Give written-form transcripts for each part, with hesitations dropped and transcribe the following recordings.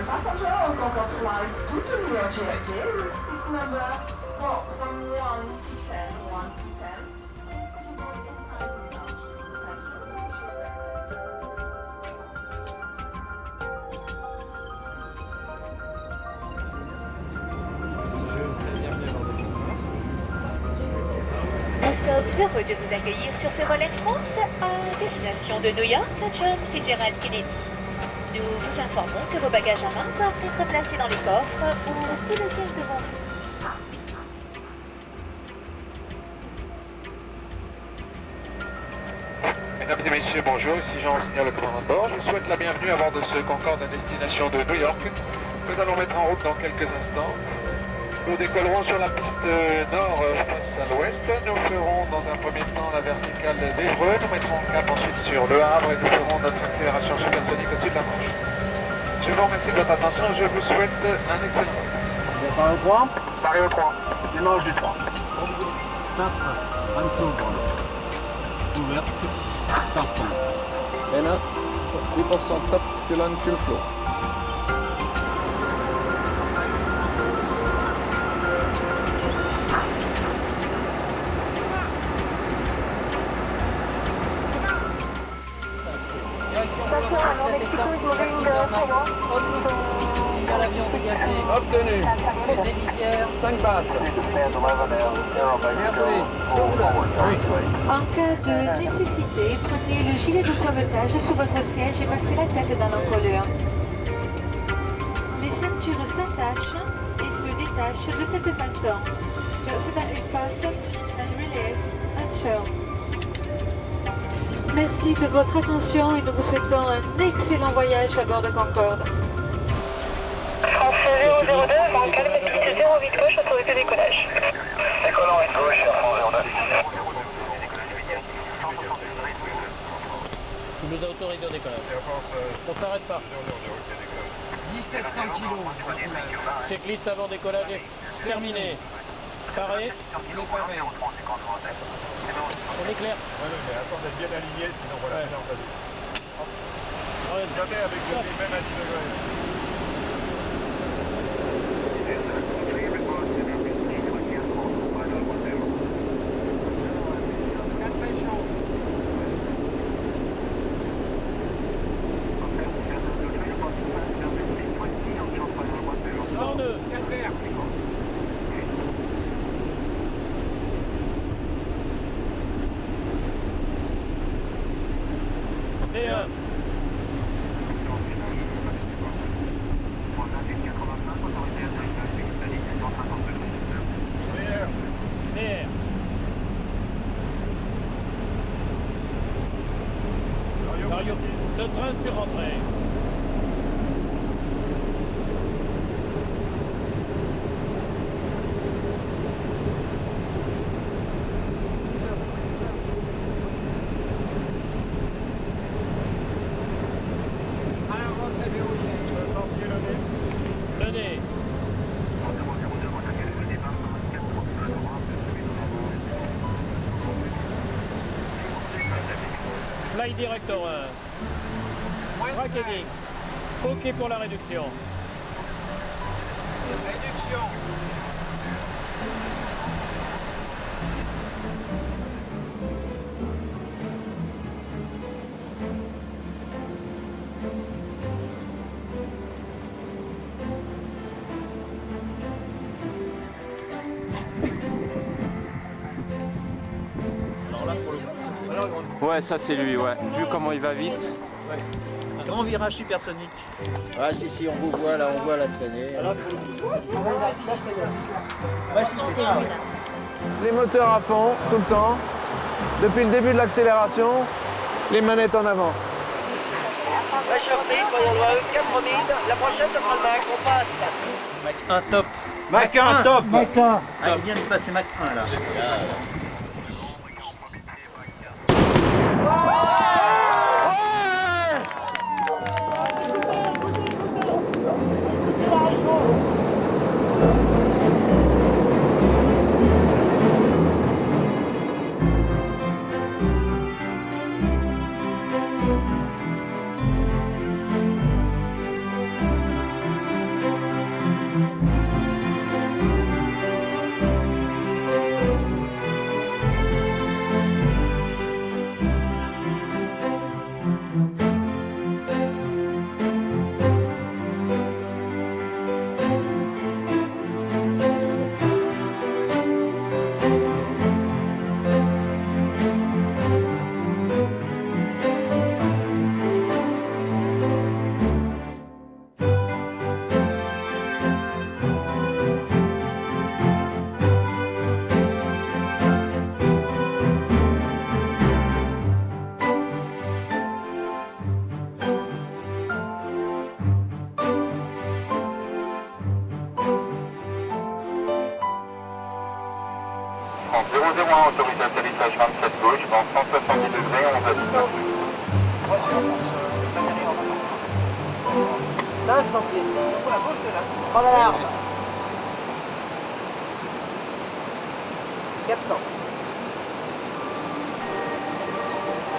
Passenger on Concorde flight to New York JFK, seat number from 1 to 10, 1 to 10. Nous sommes heureux de vous accueillir sur ce vol Air France à destination de New York, John Fitzgerald Kennedy. Nous vous informons que vos bagages en main doivent être placés dans les coffres ou sous le siège devant vous. Mesdames et messieurs, bonjour, ici Jean Rossignol, le commandant de bord. Je vous souhaite la bienvenue à bord de ce Concorde à destination de New York. Nous allons mettre en route dans quelques instants. Nous décollerons sur la piste nord face à l'ouest. Nous ferons dans un premier temps la verticale d'Évreux. Nous mettrons cap ensuite sur Le Havre et nous ferons notre accélération supersonique au-dessus de la Manche. Je vous remercie de votre attention. Je vous souhaite un excellent vol. Paris au 3. Paris au 3. Dimanche du 3. Stop. Vancouver. Ouverte. Stop. Et là, 8% top fuel on fuel flow. Obtenu. 5 passes. Merci. Oui. En cas de nécessité, prenez le gilet de sauvetage sous votre siège et passez la tête dans l'encolure. Les ceintures s'attachent et se détachent de cette façon. Vous avez fastened and released until. Merci de votre attention et nous vous souhaitons un excellent voyage à bord de Concorde. France 002, bancal, visibilité 08 gauche, autorité décollage. Décollant 8 gauche, Air France 09. Tu nous as autorisé au décollage. On s'arrête pas. 1700 kg. Checklist avant décollage est terminé. Paré. On est clair. Mais attends d'être bien aligné, sinon voilà, Ouais. là on va dire. Ouais. Jamais avec le même à 10 degrés. Le train sur entrée. Venez. Fly Director 1. Braketing. OK pour la réduction. Réduction. Ouais, ça c'est lui, ouais. Vu comment il va vite. Ouais. Un grand virage supersonique. Ah si, on vous voit là, on voit la traînée. Les moteurs à fond, tout le temps. Depuis le début de l'accélération, les manettes en avant. Réchauffé, voyons voir, 4000. La prochaine, ça sera le Mac, on passe. Mac 1 top. Mac 1 top. Mac 1. Ah, il vient de passer Mac 1 là. En 001, autorisé atterrissage 27 gauche, dans 170 degrés, 11 à 19. 500 pieds. Pour la gauche de là. Pas d'alarme. 400.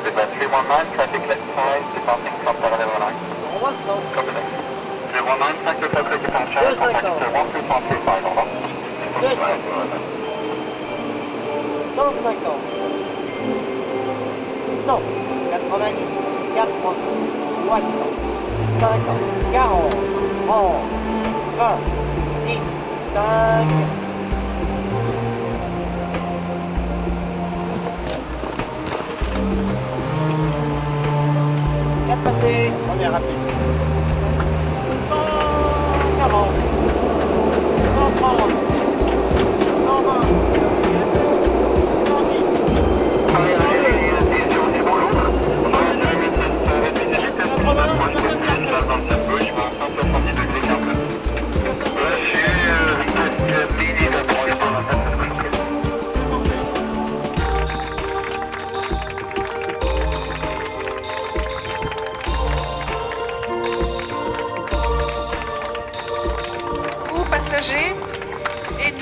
Descent 319, traffic left side, departing from parallel line. 300. Copy that. 019, factor for departure, 250. contact 1235, au revoir. 200. 150. 100. 90. 80. 60. 50. 40. 30. 20. 10. 5. Passé. Première rapide. 140. 130. 120.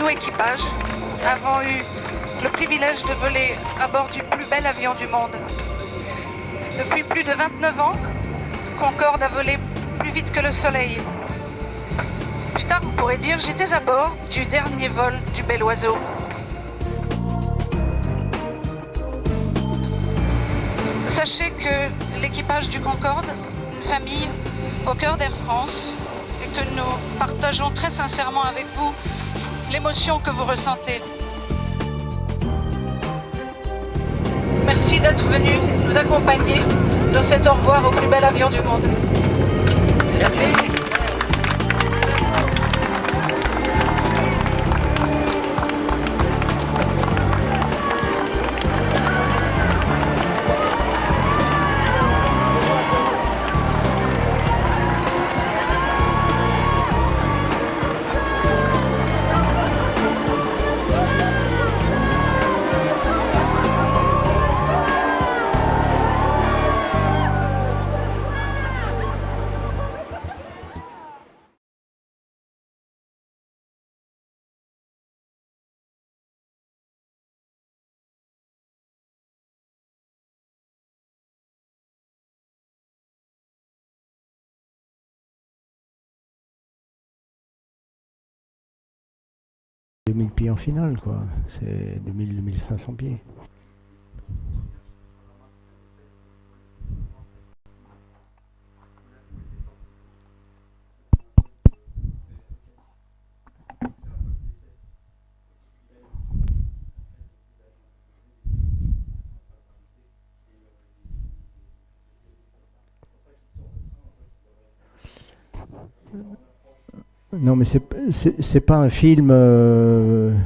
Nous, équipage, avons eu le privilège de voler à bord du plus bel avion du monde. Depuis plus de 29 ans, Concorde a volé plus vite que le soleil. Plus tard, on pourrait dire j'étais à bord du dernier vol du bel oiseau. Sachez que l'équipage du Concorde, une famille au cœur d'Air France, et que nous partageons très sincèrement avec vous l'émotion que vous ressentez. Merci d'être venu nous accompagner dans cet au revoir au plus bel avion du monde. Merci. Pieds en finale, quoi. C'est 2500 pieds. Non, mais c'est pas un film,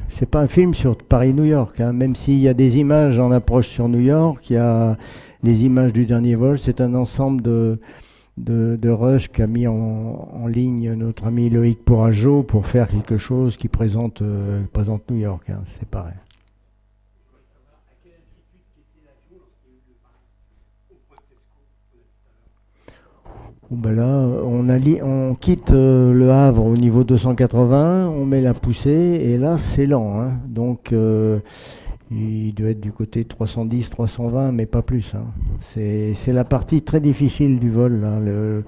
c'est pas un film sur Paris-New York, hein. Même s'il y a des images en approche sur New York, il y a les images du dernier vol. C'est un ensemble de rush qu'a mis en ligne notre ami Loïc Pourageau pour faire quelque chose qui présente New York, hein. C'est pareil. Ben là, on quitte le Havre au niveau 280, on met la poussée et là c'est lent, hein. Donc il doit être du côté 310, 320, mais pas plus, hein. C'est la partie très difficile du vol, là, le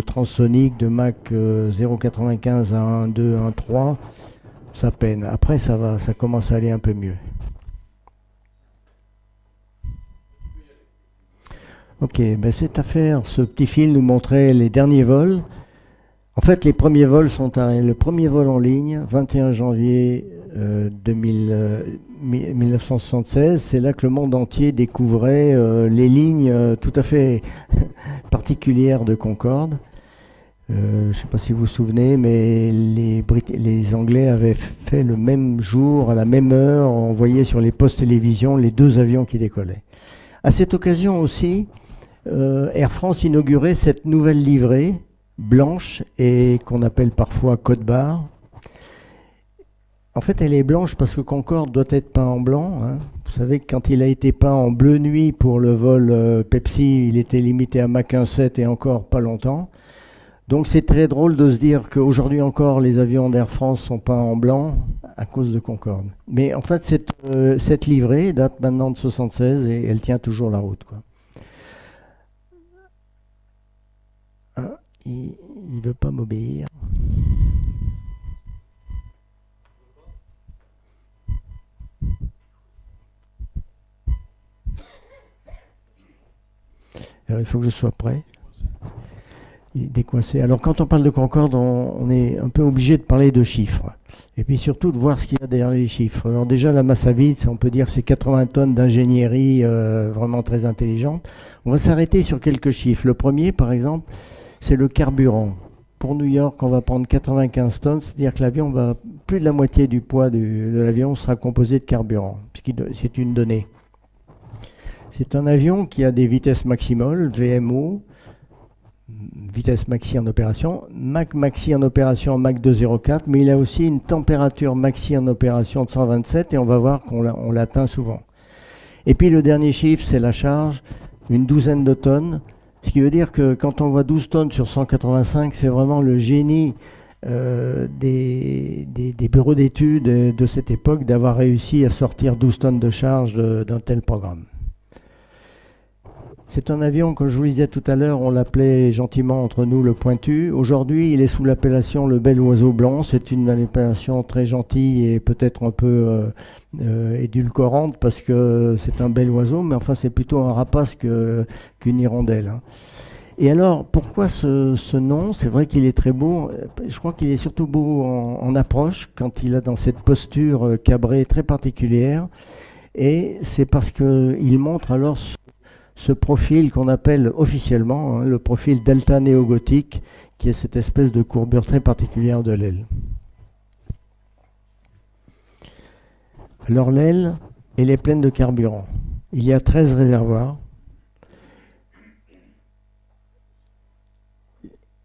transsonique de Mach 0,95 à 1,2, 1,3, ça peine. Après ça va, ça commence à aller un peu mieux. Ok, ben cette affaire, ce petit film nous montrait les derniers vols. En fait, les premiers vols sont arrêtés. Le premier vol en ligne, 21 janvier 1976, c'est là que le monde entier découvrait les lignes tout à fait particulières de Concorde. Je ne sais pas si vous vous souvenez, mais les Anglais avaient fait le même jour, à la même heure, on voyait sur les postes télévision les deux avions qui décollaient. À cette occasion aussi, Air France inaugurait cette nouvelle livrée blanche et qu'on appelle parfois code barre. En fait, elle est blanche parce que Concorde doit être peint en blanc, hein. Vous savez que quand il a été peint en bleu nuit pour le vol Pepsi, il était limité à Mach 1,7 et encore pas longtemps. Donc c'est très drôle de se dire qu'aujourd'hui encore, les avions d'Air France sont peints en blanc à cause de Concorde. Mais en fait, cette livrée date maintenant de 76 et elle tient toujours la route, quoi. Ah, il ne veut pas m'obéir. Alors il faut que je sois prêt. Il est décoincé. Alors quand on parle de Concorde, on est un peu obligé de parler de chiffres. Et puis surtout de voir ce qu'il y a derrière les chiffres. Alors déjà la masse à vide, on peut dire c'est 80 tonnes d'ingénierie vraiment très intelligente. On va s'arrêter sur quelques chiffres. Le premier par exemple, c'est le carburant. Pour New York, on va prendre 95 tonnes, c'est-à-dire que l'avion va, plus de la moitié du poids de l'avion sera composé de carburant, c'est une donnée. C'est un avion qui a des vitesses maximales, VMO, vitesse maxi en opération, Mach maxi en opération Mach 2,04, mais il a aussi une température maxi en opération de 127 et on va voir qu'on l'atteint souvent. Et puis le dernier chiffre, c'est la charge, une douzaine de tonnes, ce qui veut dire que quand on voit 12 tonnes sur 185, c'est vraiment le génie des bureaux d'études de cette époque d'avoir réussi à sortir 12 tonnes de charge d'un tel programme. C'est un avion, comme je vous le disais tout à l'heure, on l'appelait gentiment entre nous le pointu. Aujourd'hui, il est sous l'appellation le bel oiseau blanc. C'est une appellation très gentille et peut-être un peu édulcorante parce que c'est un bel oiseau, mais enfin c'est plutôt un rapace qu'une hirondelle, hein. Et alors, pourquoi ce nom? C'est vrai qu'il est très beau. Je crois qu'il est surtout beau en approche, quand il a dans cette posture cabrée très particulière. Et c'est parce qu'il montre alors ce profil qu'on appelle officiellement, hein, le profil delta néogothique, qui est cette espèce de courbure très particulière de l'aile. Alors l'aile, elle est pleine de carburant. Il y a 13 réservoirs.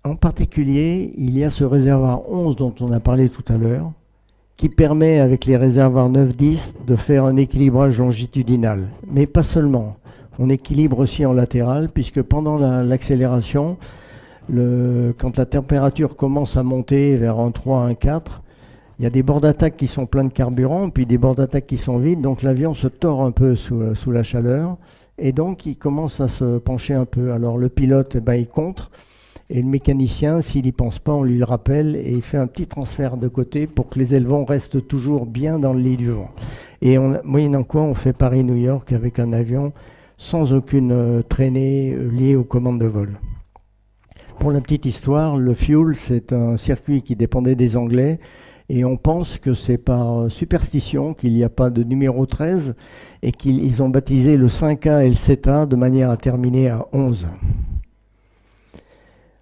En particulier, il y a ce réservoir 11 dont on a parlé tout à l'heure, qui permet avec les réservoirs 9-10 de faire un équilibrage longitudinal. Mais pas seulement. On équilibre aussi en latéral, puisque pendant l'accélération, quand la température commence à monter vers 1,3, 1,4, il y a des bords d'attaque qui sont pleins de carburant, puis des bords d'attaque qui sont vides, donc l'avion se tord un peu sous la chaleur, et donc il commence à se pencher un peu. Alors le pilote, il contre, et le mécanicien, s'il n'y pense pas, on lui le rappelle, et il fait un petit transfert de côté pour que les ailerons restent toujours bien dans le lit du vent. Et moyennant quoi, on fait Paris-New York avec un avion sans aucune traînée liée aux commandes de vol. Pour la petite histoire, le fuel, c'est un circuit qui dépendait des Anglais, et on pense que c'est par superstition qu'il n'y a pas de numéro 13, et qu'ils ont baptisé le 5A et le 7A de manière à terminer à 11.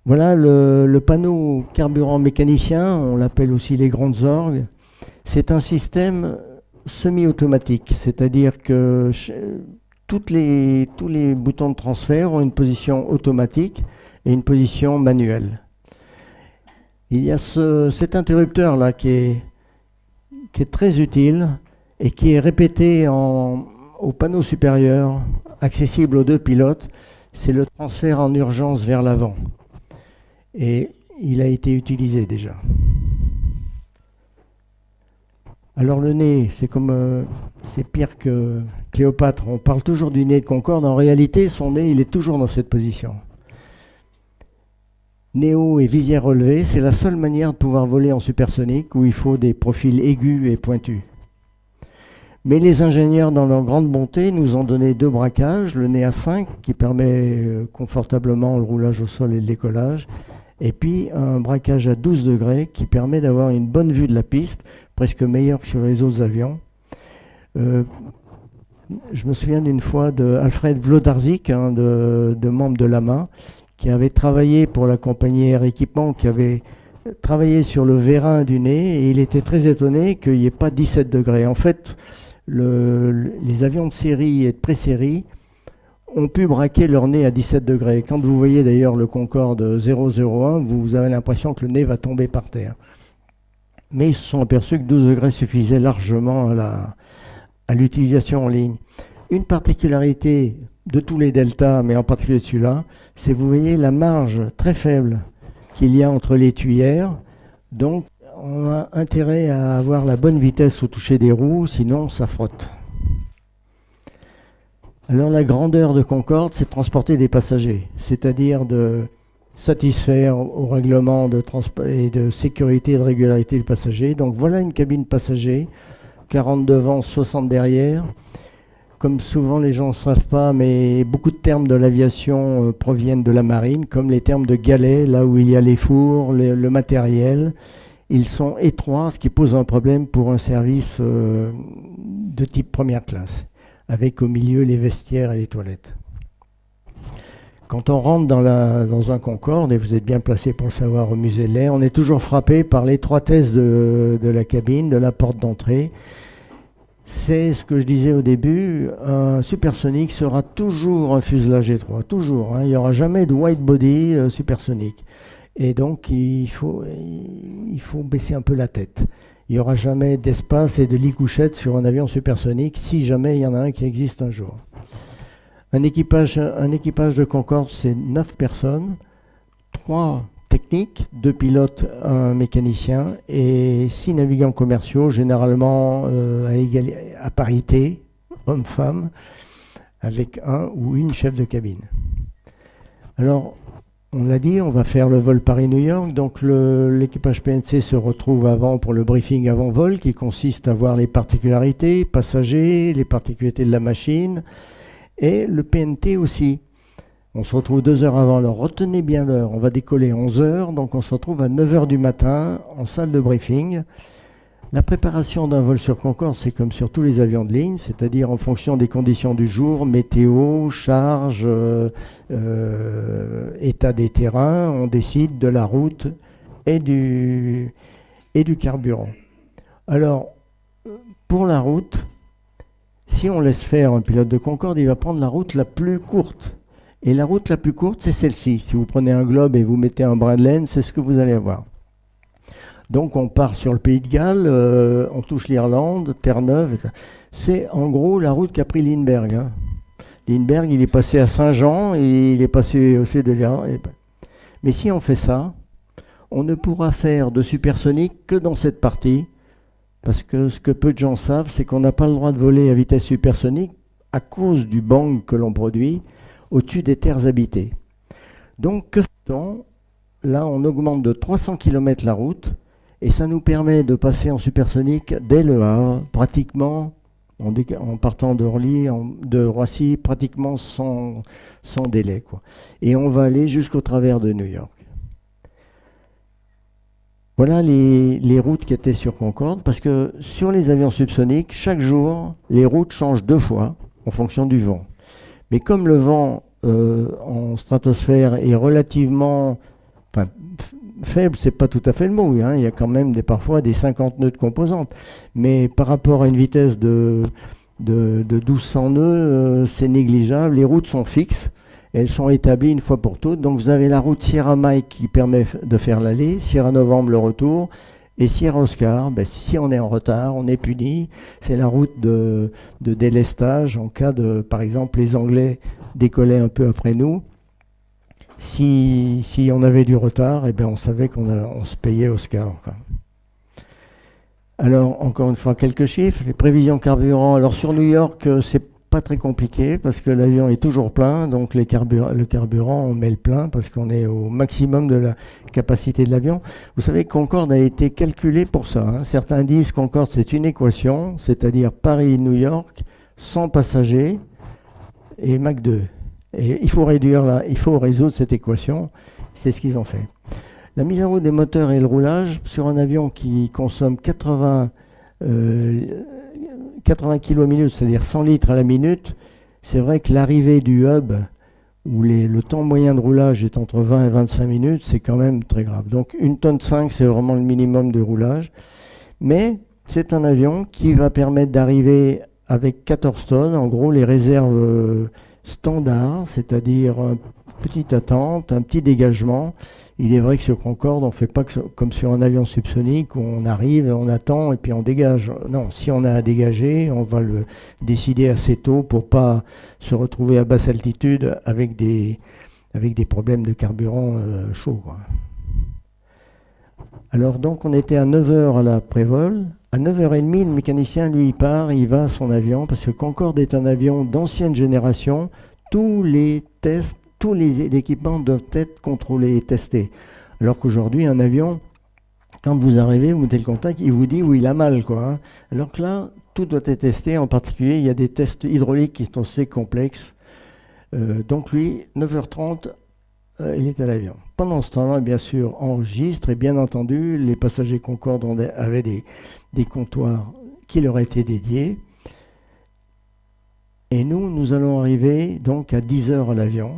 Voilà le panneau carburant mécanicien, on l'appelle aussi les grandes orgues. C'est un système semi-automatique, c'est-à-dire que tous les boutons de transfert ont une position automatique et une position manuelle. Il y a cet interrupteur-là qui est très utile et qui est répété au panneau supérieur, accessible aux deux pilotes. C'est le transfert en urgence vers l'avant. Et il a été utilisé déjà. Alors le nez, c'est pire que Cléopâtre. On parle toujours du nez de Concorde. En réalité, son nez, il est toujours dans cette position. Nez haut et visière relevée, c'est la seule manière de pouvoir voler en supersonique où il faut des profils aigus et pointus. Mais les ingénieurs, dans leur grande bonté, nous ont donné 2 braquages, le nez à 5 qui permet confortablement le roulage au sol et le décollage, et puis un braquage à 12 degrés qui permet d'avoir une bonne vue de la piste, presque meilleure que sur les autres avions. Je me souviens d'une fois d'Alfred Wlodarczyk, de membre de l'AMA, qui avait travaillé pour la compagnie Air Équipement, qui avait travaillé sur le vérin du nez, et il était très étonné qu'il n'y ait pas 17 degrés. En fait, les avions de série et de pré-série ont pu braquer leur nez à 17 degrés. Quand vous voyez d'ailleurs le Concorde 001, vous avez l'impression que le nez va tomber par terre. Mais ils se sont aperçus que 12 degrés suffisaient largement à l'utilisation en ligne. Une particularité de tous les deltas, mais en particulier de celui-là, c'est vous voyez la marge très faible qu'il y a entre les tuyères. Donc on a intérêt à avoir la bonne vitesse au toucher des roues, sinon ça frotte. Alors la grandeur de Concorde, c'est de transporter des passagers, c'est-à-dire de satisfaire au règlement de transport et de sécurité et de régularité du passager. Donc voilà une cabine passager, 40 devant, 60 derrière. Comme souvent les gens ne savent pas, mais beaucoup de termes de l'aviation proviennent de la marine, comme les termes de galet, là où il y a les fours, le matériel. Ils sont étroits, ce qui pose un problème pour un service de type première classe, avec au milieu les vestiaires et les toilettes. Quand on rentre dans un Concorde, et vous êtes bien placé pour le savoir au musée de l'air, on est toujours frappé par l'étroitesse de la cabine, de la porte d'entrée. C'est ce que je disais au début, un supersonique sera toujours un fuselage étroit, toujours. Il n'y aura jamais de wide body supersonique. Et donc il faut baisser un peu la tête. Il n'y aura jamais d'espace et de lit couchette sur un avion supersonique si jamais il y en a un qui existe un jour. Un équipage de Concorde, c'est 9 personnes, 3 techniques, 2 pilotes, 1 mécanicien et 6 navigants commerciaux, généralement à parité, hommes-femmes, avec un ou une chef de cabine. Alors, on l'a dit, on va faire le vol Paris-New York, donc l'équipage PNC se retrouve avant pour le briefing avant-vol qui consiste à voir les particularités, passagers, les particularités de la machine et le PNT aussi. On se retrouve 2 heures avant, alors retenez bien l'heure, on va décoller 11 heures, donc on se retrouve à 9 heures du matin en salle de briefing. La préparation d'un vol sur Concorde, c'est comme sur tous les avions de ligne, c'est-à-dire en fonction des conditions du jour, météo, charge, état des terrains, on décide de la route et du carburant. Alors, pour la route, si on laisse faire un pilote de Concorde, il va prendre la route la plus courte. Et la route la plus courte, c'est celle-ci. Si vous prenez un globe et vous mettez un brin de laine, c'est ce que vous allez avoir. Donc on part sur le Pays de Galles, on touche l'Irlande, Terre-Neuve. C'est en gros la route qu'a pris Lindbergh. Lindbergh, il est passé à Saint-Jean et il est passé au sud de l'Irlande. Mais si on fait ça, on ne pourra faire de supersonique que dans cette partie. Parce que ce que peu de gens savent, c'est qu'on n'a pas le droit de voler à vitesse supersonique à cause du bang que l'on produit au-dessus des terres habitées. Donc, que fait-on? Là, on augmente de 300 km la route et ça nous permet de passer en supersonique dès Le Havre, pratiquement, en partant d'Orly, de Roissy, pratiquement sans délai, quoi. Et on va aller jusqu'au travers de New York. Voilà les routes qui étaient sur Concorde, parce que sur les avions subsoniques, chaque jour, les routes changent 2 fois en fonction du vent. Mais comme le vent en stratosphère est relativement faible, c'est pas tout à fait le mot. Hein. Il y a quand même parfois des 50 nœuds de composantes. Mais par rapport à une vitesse de 1200 nœuds, c'est négligeable. Les routes sont fixes. Elles sont établies une fois pour toutes. Donc vous avez la route Sierra Mike qui permet de faire l'aller, Sierra Novembre le retour, et Sierra Oscar, si on est en retard, on est puni. C'est la route de délestage en cas de, par exemple, les Anglais décollaient un peu après nous. Si on avait du retard, on savait on se payait Oscar. Quoi. Alors, encore une fois, quelques chiffres. Les prévisions carburant. Alors, sur New York, c'est pas très compliqué parce que l'avion est toujours plein. Donc, le carburant, on met le plein parce qu'on est au maximum de la capacité de l'avion. Vous savez que Concorde a été calculé pour ça. Hein. Certains disent Concorde, c'est une équation, c'est-à-dire Paris-New York, 100 passagers et Mach 2. Et il faut résoudre cette équation. C'est ce qu'ils ont fait. La mise en route des moteurs et le roulage sur un avion qui consomme 80 km/min, c'est-à-dire 100 litres à la minute, c'est vrai que l'arrivée du hub, où le temps moyen de roulage est entre 20 et 25 minutes, c'est quand même très grave. Donc 1,5 tonne, c'est vraiment le minimum de roulage. Mais c'est un avion qui va permettre d'arriver avec 14 tonnes, en gros les réserves standards, c'est-à-dire une petite attente, un petit dégagement. Il est vrai que sur Concorde, on ne fait pas comme sur un avion subsonique où on arrive, on attend et puis on dégage. Non, si on a à dégager, on va le décider assez tôt pour ne pas se retrouver à basse altitude avec des problèmes de carburant chaud. Quoi. Alors donc on était à 9h à la prévol. À 9h30, le mécanicien, lui, il va à son avion parce que Concorde est un avion d'ancienne génération. Tous les tests, tous les équipements doivent être contrôlés et testés. Alors qu'aujourd'hui, un avion, quand vous arrivez, vous mettez le contact, il vous dit où il a mal. Quoi, hein. Alors que là, tout doit être testé. En particulier, il y a des tests hydrauliques qui sont assez complexes. Donc lui, 9h30, il est à l'avion. Pendant ce temps-là, bien sûr, enregistre. Et bien entendu, les passagers Concorde avaient des comptoirs qui leur étaient dédiés. Et nous allons arriver donc à 10h à l'avion.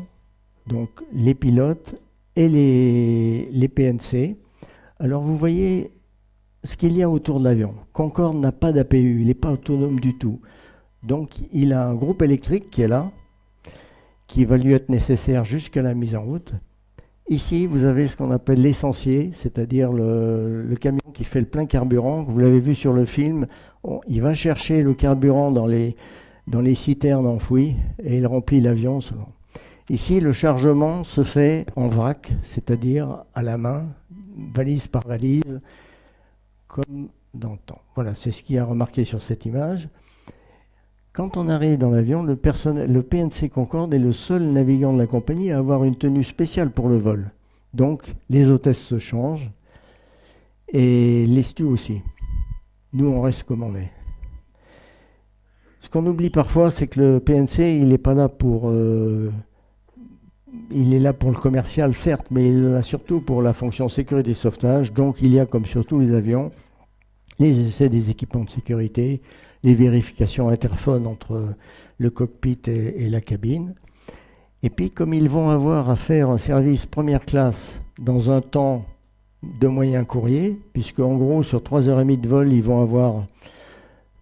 Donc les pilotes et les PNC. Alors vous voyez ce qu'il y a autour de l'avion. Concorde n'a pas d'APU, il n'est pas autonome du tout. Donc il a un groupe électrique qui est là, qui va lui être nécessaire jusqu'à la mise en route. Ici, vous avez ce qu'on appelle l'essancier, c'est-à-dire le camion qui fait le plein carburant. Vous l'avez vu sur le film, il va chercher le carburant dans les citernes enfouies et il remplit l'avion selon. Ici, le chargement se fait en vrac, c'est-à-dire à la main, valise par valise, comme dans le temps. Voilà, c'est ce qu'il y a remarqué sur cette image. Quand on arrive dans l'avion, le PNC Concorde est le seul navigant de la compagnie à avoir une tenue spéciale pour le vol. Donc, les hôtesses se changent et les stewards aussi. Nous, on reste comme on est. Ce qu'on oublie parfois, c'est que le PNC, il n'est pas là pour... il est là pour le commercial, certes, mais il est là surtout pour la fonction sécurité et sauvetage. Donc, il y a, comme sur tous les avions, les essais des équipements de sécurité, les vérifications interphones entre le cockpit et la cabine. Et puis, comme ils vont avoir à faire un service première classe dans un temps de moyen courrier, puisque en gros, sur 3h30 de vol, ils vont avoir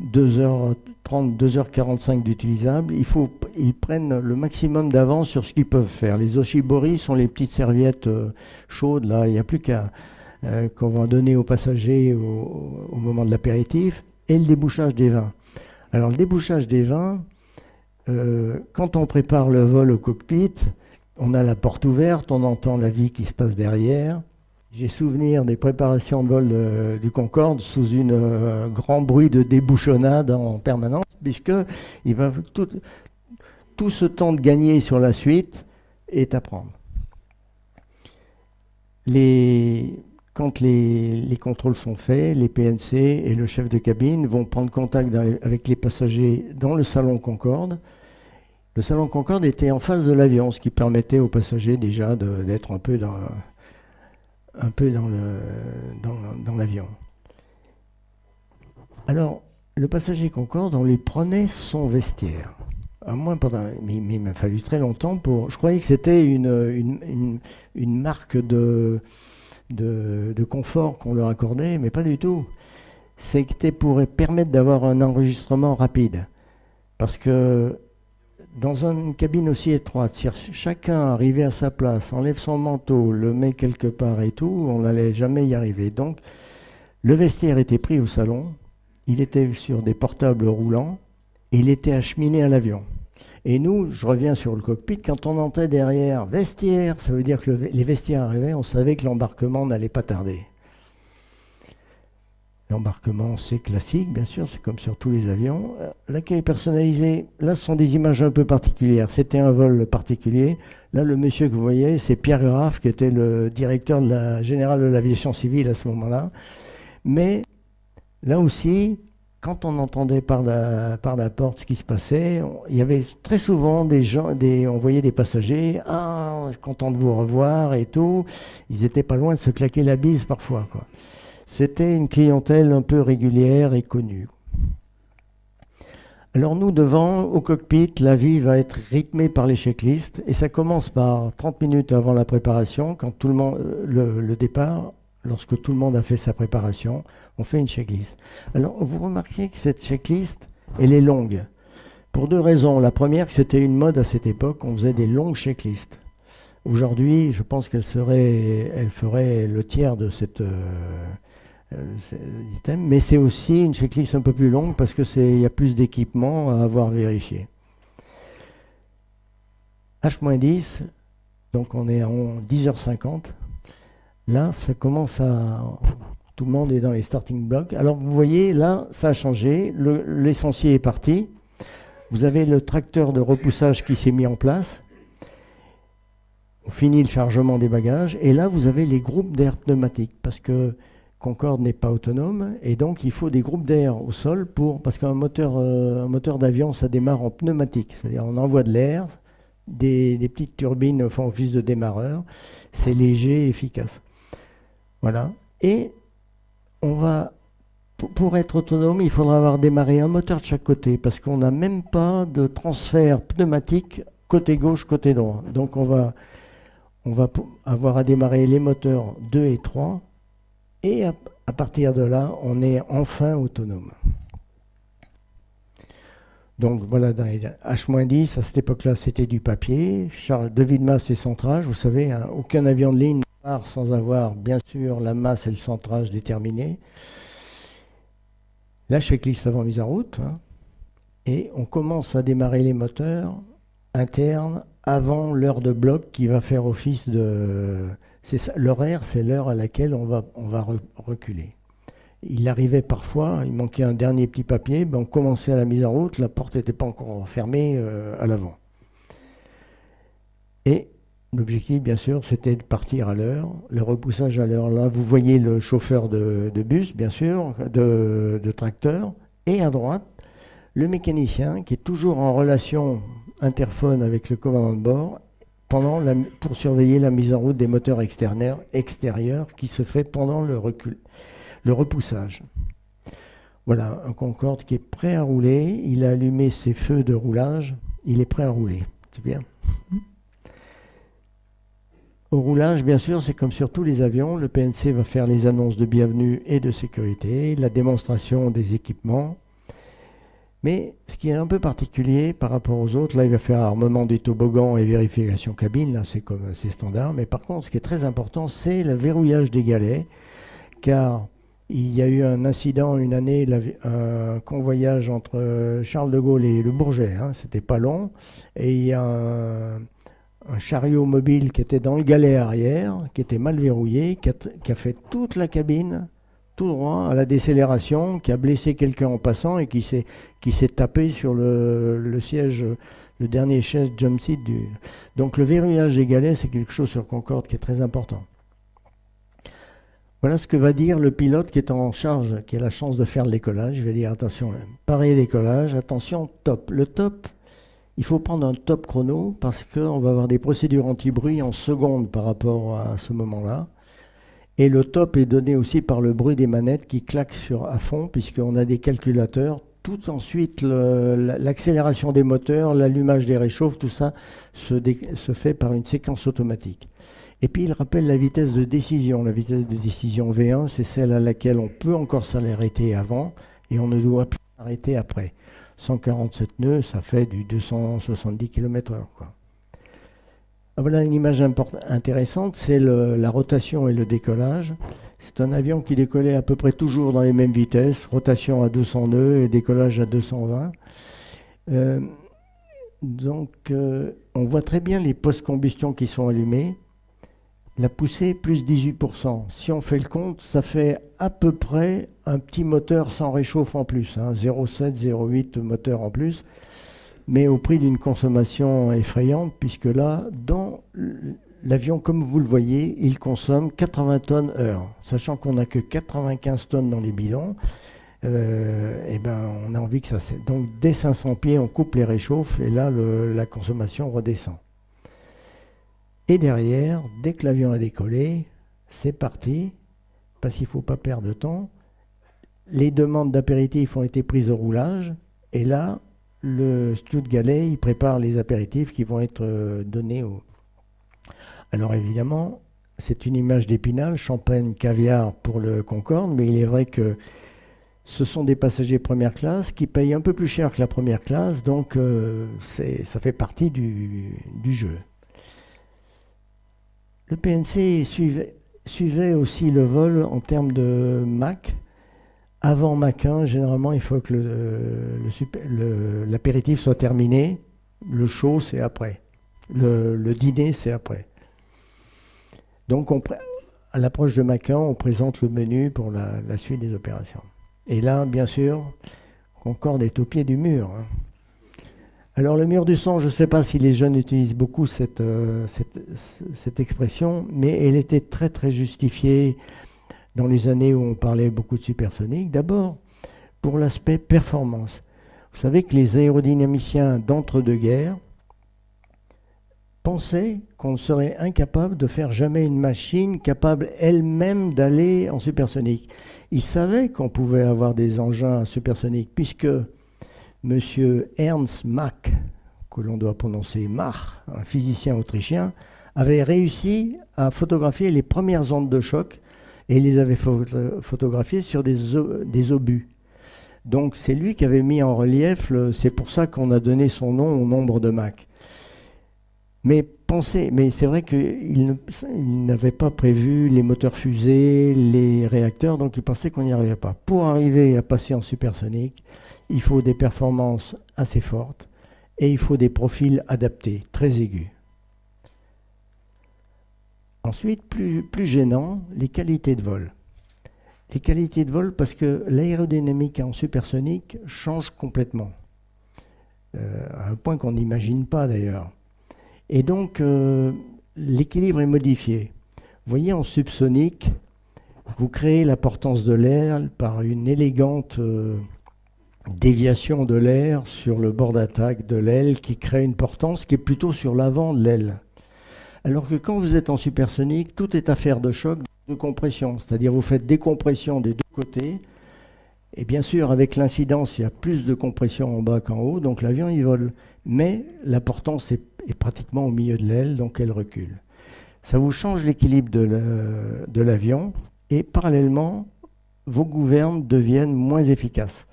2h30, 2h45 d'utilisable, ils prennent le maximum d'avance sur ce qu'ils peuvent faire. Les oshibori sont les petites serviettes chaudes, là, il n'y a plus qu'à qu'on va donner aux passagers au moment de l'apéritif, et le débouchage des vins. Alors le débouchage des vins, quand on prépare le vol au cockpit, on a la porte ouverte, on entend la vie qui se passe derrière. J'ai souvenir des préparations de vol du Concorde sous un grand bruit de débouchonnade en permanence, puisque il va tout ce temps de gagner sur la suite est à prendre. Quand les contrôles sont faits, les PNC et le chef de cabine vont prendre contact avec les passagers dans le salon Concorde. Le salon Concorde était en face de l'avion, ce qui permettait aux passagers déjà d'être un peu dans l'avion. Alors, le passager Concorde, on lui prenait son vestiaire. Mais il m'a fallu très longtemps pour... Je croyais que c'était une marque de confort qu'on leur accordait, mais pas du tout. C'était pour permettre d'avoir un enregistrement rapide. Parce que dans une cabine aussi étroite, si chacun arrivait à sa place, enlève son manteau, le met quelque part et tout, on n'allait jamais y arriver. Donc, le vestiaire était pris au salon, il était sur des portables roulants, et il était acheminé à l'avion. Et nous, je reviens sur le cockpit, quand on entrait derrière vestiaire, ça veut dire que les vestiaires arrivaient, on savait que l'embarquement n'allait pas tarder. L'embarquement, c'est classique, bien sûr, c'est comme sur tous les avions. L'accueil personnalisé, là, ce sont des images un peu particulières. C'était un vol particulier. Là, le monsieur que vous voyez, c'est Pierre Graff, qui était le directeur général de l'aviation civile à ce moment-là. Mais là aussi, quand on entendait par la porte ce qui se passait, il y avait très souvent des gens, on voyait des passagers, « Ah, content de vous revoir » et tout. Ils n'étaient pas loin de se claquer la bise parfois, quoi. C'était une clientèle un peu régulière et connue. Alors nous, devant, au cockpit, la vie va être rythmée par les checklists, et ça commence par 30 minutes avant la préparation, quand tout le monde, le départ, lorsque tout le monde a fait sa préparation, on fait une checklist. Alors vous remarquez que cette checklist, elle est longue, pour deux raisons. La première, que c'était une mode à cette époque, on faisait des longues checklists. Aujourd'hui, je pense elle ferait le tiers de cet item, mais c'est aussi une checklist un peu plus longue parce qu'il y a plus d'équipements à avoir vérifié. H-10, donc on est à 10h50. Là, ça commence à... Tout le monde est dans les starting blocks. Alors vous voyez, là, ça a changé. L'essentiel est parti. Vous avez le tracteur de repoussage qui s'est mis en place. On finit le chargement des bagages. Et là, vous avez les groupes d'air pneumatiques. Parce que Concorde n'est pas autonome. Et donc, il faut des groupes d'air au sol parce qu'un moteur d'avion, ça démarre en pneumatique. C'est-à-dire, on envoie de l'air, des petites turbines font office de démarreur. C'est léger et efficace. Voilà. Et on va, pour être autonome, il faudra avoir démarré un moteur de chaque côté, parce qu'on n'a même pas de transfert pneumatique côté gauche, côté droit. Donc on va avoir à démarrer les moteurs 2 et 3, et à partir de là, on est enfin autonome. Donc voilà, dans les H-10, à cette époque-là, c'était du papier, devis de masse et centrage. Vous savez, hein, aucun avion de ligne sans avoir, bien sûr, la masse et le centrage déterminés. La checklist avant mise en route. Hein, et on commence à démarrer les moteurs internes avant l'heure de bloc qui va faire office de... L'horaire, c'est l'heure à laquelle on va reculer. Il arrivait parfois, il manquait un dernier petit papier, on commençait à la mise en route, la porte n'était pas encore fermée à l'avant. Et l'objectif, bien sûr, c'était de partir à l'heure, le repoussage à l'heure. Là, vous voyez le chauffeur de bus, bien sûr, de tracteur, et à droite, le mécanicien qui est toujours en relation interphone avec le commandant de bord pour surveiller la mise en route des moteurs extérieurs qui se fait pendant le repoussage. Voilà, un Concorde qui est prêt à rouler, il a allumé ses feux de roulage, il est prêt à rouler. C'est bien. Au roulage, bien sûr, c'est comme sur tous les avions, le PNC va faire les annonces de bienvenue et de sécurité, la démonstration des équipements. Mais ce qui est un peu particulier par rapport aux autres, là il va faire armement des toboggans et vérification cabine, là c'est standard. Mais par contre, ce qui est très important, c'est le verrouillage des galets, car il y a eu un incident une année, un convoyage entre Charles de Gaulle et le Bourget, hein, c'était pas long, et il y a un chariot mobile qui était dans le galet arrière, qui était mal verrouillé, qui a fait toute la cabine tout droit à la décélération, qui a blessé quelqu'un en passant et qui s'est tapé sur le siège, le dernier siège jump seat. Donc le verrouillage des galets, c'est quelque chose sur Concorde qui est très important. Voilà ce que va dire le pilote qui est en charge, qui a la chance de faire le décollage. Il va dire attention, pareil décollage, attention, top. Le top, il faut prendre un top chrono parce qu'on va avoir des procédures anti-bruit en secondes par rapport à ce moment-là. Et le top est donné aussi par le bruit des manettes qui claquent à fond, puisqu'on a des calculateurs. Tout ensuite, l'accélération des moteurs, l'allumage des réchauffes, tout ça se fait par une séquence automatique. Et puis il rappelle la vitesse de décision. La vitesse de décision V1, c'est celle à laquelle on peut encore s'arrêter avant et on ne doit plus s'arrêter après. 147 nœuds, ça fait du 270 km/h, quoi. Voilà une image intéressante, c'est la rotation et le décollage. C'est un avion qui décollait à peu près toujours dans les mêmes vitesses, rotation à 200 nœuds et décollage à 220. On voit très bien les post-combustion qui sont allumés. La poussée, plus 18%. Si on fait le compte, ça fait à peu près un petit moteur sans réchauffe en plus, 0,7, 0,8 moteur en plus, mais au prix d'une consommation effrayante, puisque là, dans l'avion, comme vous le voyez, il consomme 80 tonnes heure. Sachant qu'on n'a que 95 tonnes dans les bidons, on a envie que ça... Donc dès 500 pieds, on coupe les réchauffes, et là, la consommation redescend. Et derrière, dès que l'avion a décollé, c'est parti, parce qu'il ne faut pas perdre de temps. Les demandes d'apéritifs ont été prises au roulage, et là, le steward Gallet, il prépare les apéritifs qui vont être donnés au... Alors évidemment, c'est une image d'Épinal, champagne, caviar pour le Concorde, mais il est vrai que ce sont des passagers première classe qui payent un peu plus cher que la première classe, donc ça fait partie du jeu. Le PNC suivait aussi le vol en termes de Mach. Avant Mach 1, généralement, il faut que l'apéritif soit terminé. Le show, c'est après. Le dîner, c'est après. Donc, à l'approche de Mach 1, on présente le menu pour la suite des opérations. Et là, bien sûr, Concorde est au pied du mur. Alors, le mur du son, je ne sais pas si les jeunes utilisent beaucoup cette expression, mais elle était très, très justifiée dans les années où on parlait beaucoup de supersonique. D'abord, pour l'aspect performance. Vous savez que les aérodynamiciens d'entre-deux-guerres pensaient qu'on serait incapable de faire jamais une machine capable elle-même d'aller en supersonique. Ils savaient qu'on pouvait avoir des engins supersoniques, puisque M. Ernst Mach, que l'on doit prononcer Mach, un physicien autrichien, avait réussi à photographier les premières ondes de choc et les avait photographiées sur des obus. Donc c'est lui qui avait mis en relief, c'est pour ça qu'on a donné son nom au nombre de Mach. Mais c'est vrai qu'il n'avait pas prévu les moteurs fusées, les réacteurs, donc il pensait qu'on n'y arrivait pas. Pour arriver à passer en supersonique, il faut des performances assez fortes et il faut des profils adaptés, très aigus. Ensuite, plus gênant, les qualités de vol. Les qualités de vol parce que l'aérodynamique en supersonique change complètement, à un point qu'on n'imagine pas d'ailleurs. Et donc, l'équilibre est modifié. Vous voyez, en subsonique, vous créez la portance de l'air par une élégante déviation de l'air sur le bord d'attaque de l'aile qui crée une portance qui est plutôt sur l'avant de l'aile. Alors que quand vous êtes en supersonique, tout est affaire de choc, de compression. C'est-à-dire vous faites des compressions des deux côtés. Et bien sûr, avec l'incidence, il y a plus de compression en bas qu'en haut, donc l'avion il vole. Mais la portance est pratiquement au milieu de l'aile, donc elle recule. Ça vous change l'équilibre de l'avion et parallèlement, vos gouvernes deviennent moins efficaces.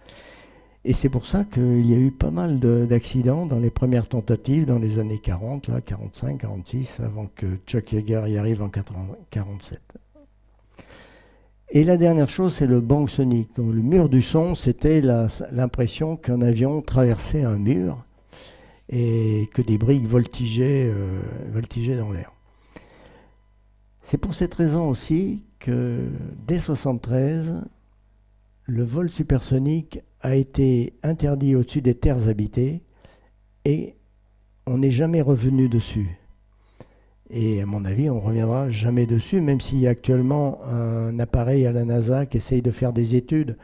Et c'est pour ça qu'il y a eu pas mal d'accidents dans les premières tentatives dans les années 40, là, 45, 46, avant que Chuck Yeager y arrive en 47. Et la dernière chose, c'est le bang sonique. Donc, le mur du son, c'était l'impression qu'un avion traversait un mur et que des briques voltigeaient dans l'air. C'est pour cette raison aussi que dès 1973, le vol supersonique a été interdit au-dessus des terres habitées et on n'est jamais revenu dessus. Et à mon avis, on ne reviendra jamais dessus, même s'il y a actuellement un appareil à la NASA qui essaye de faire des études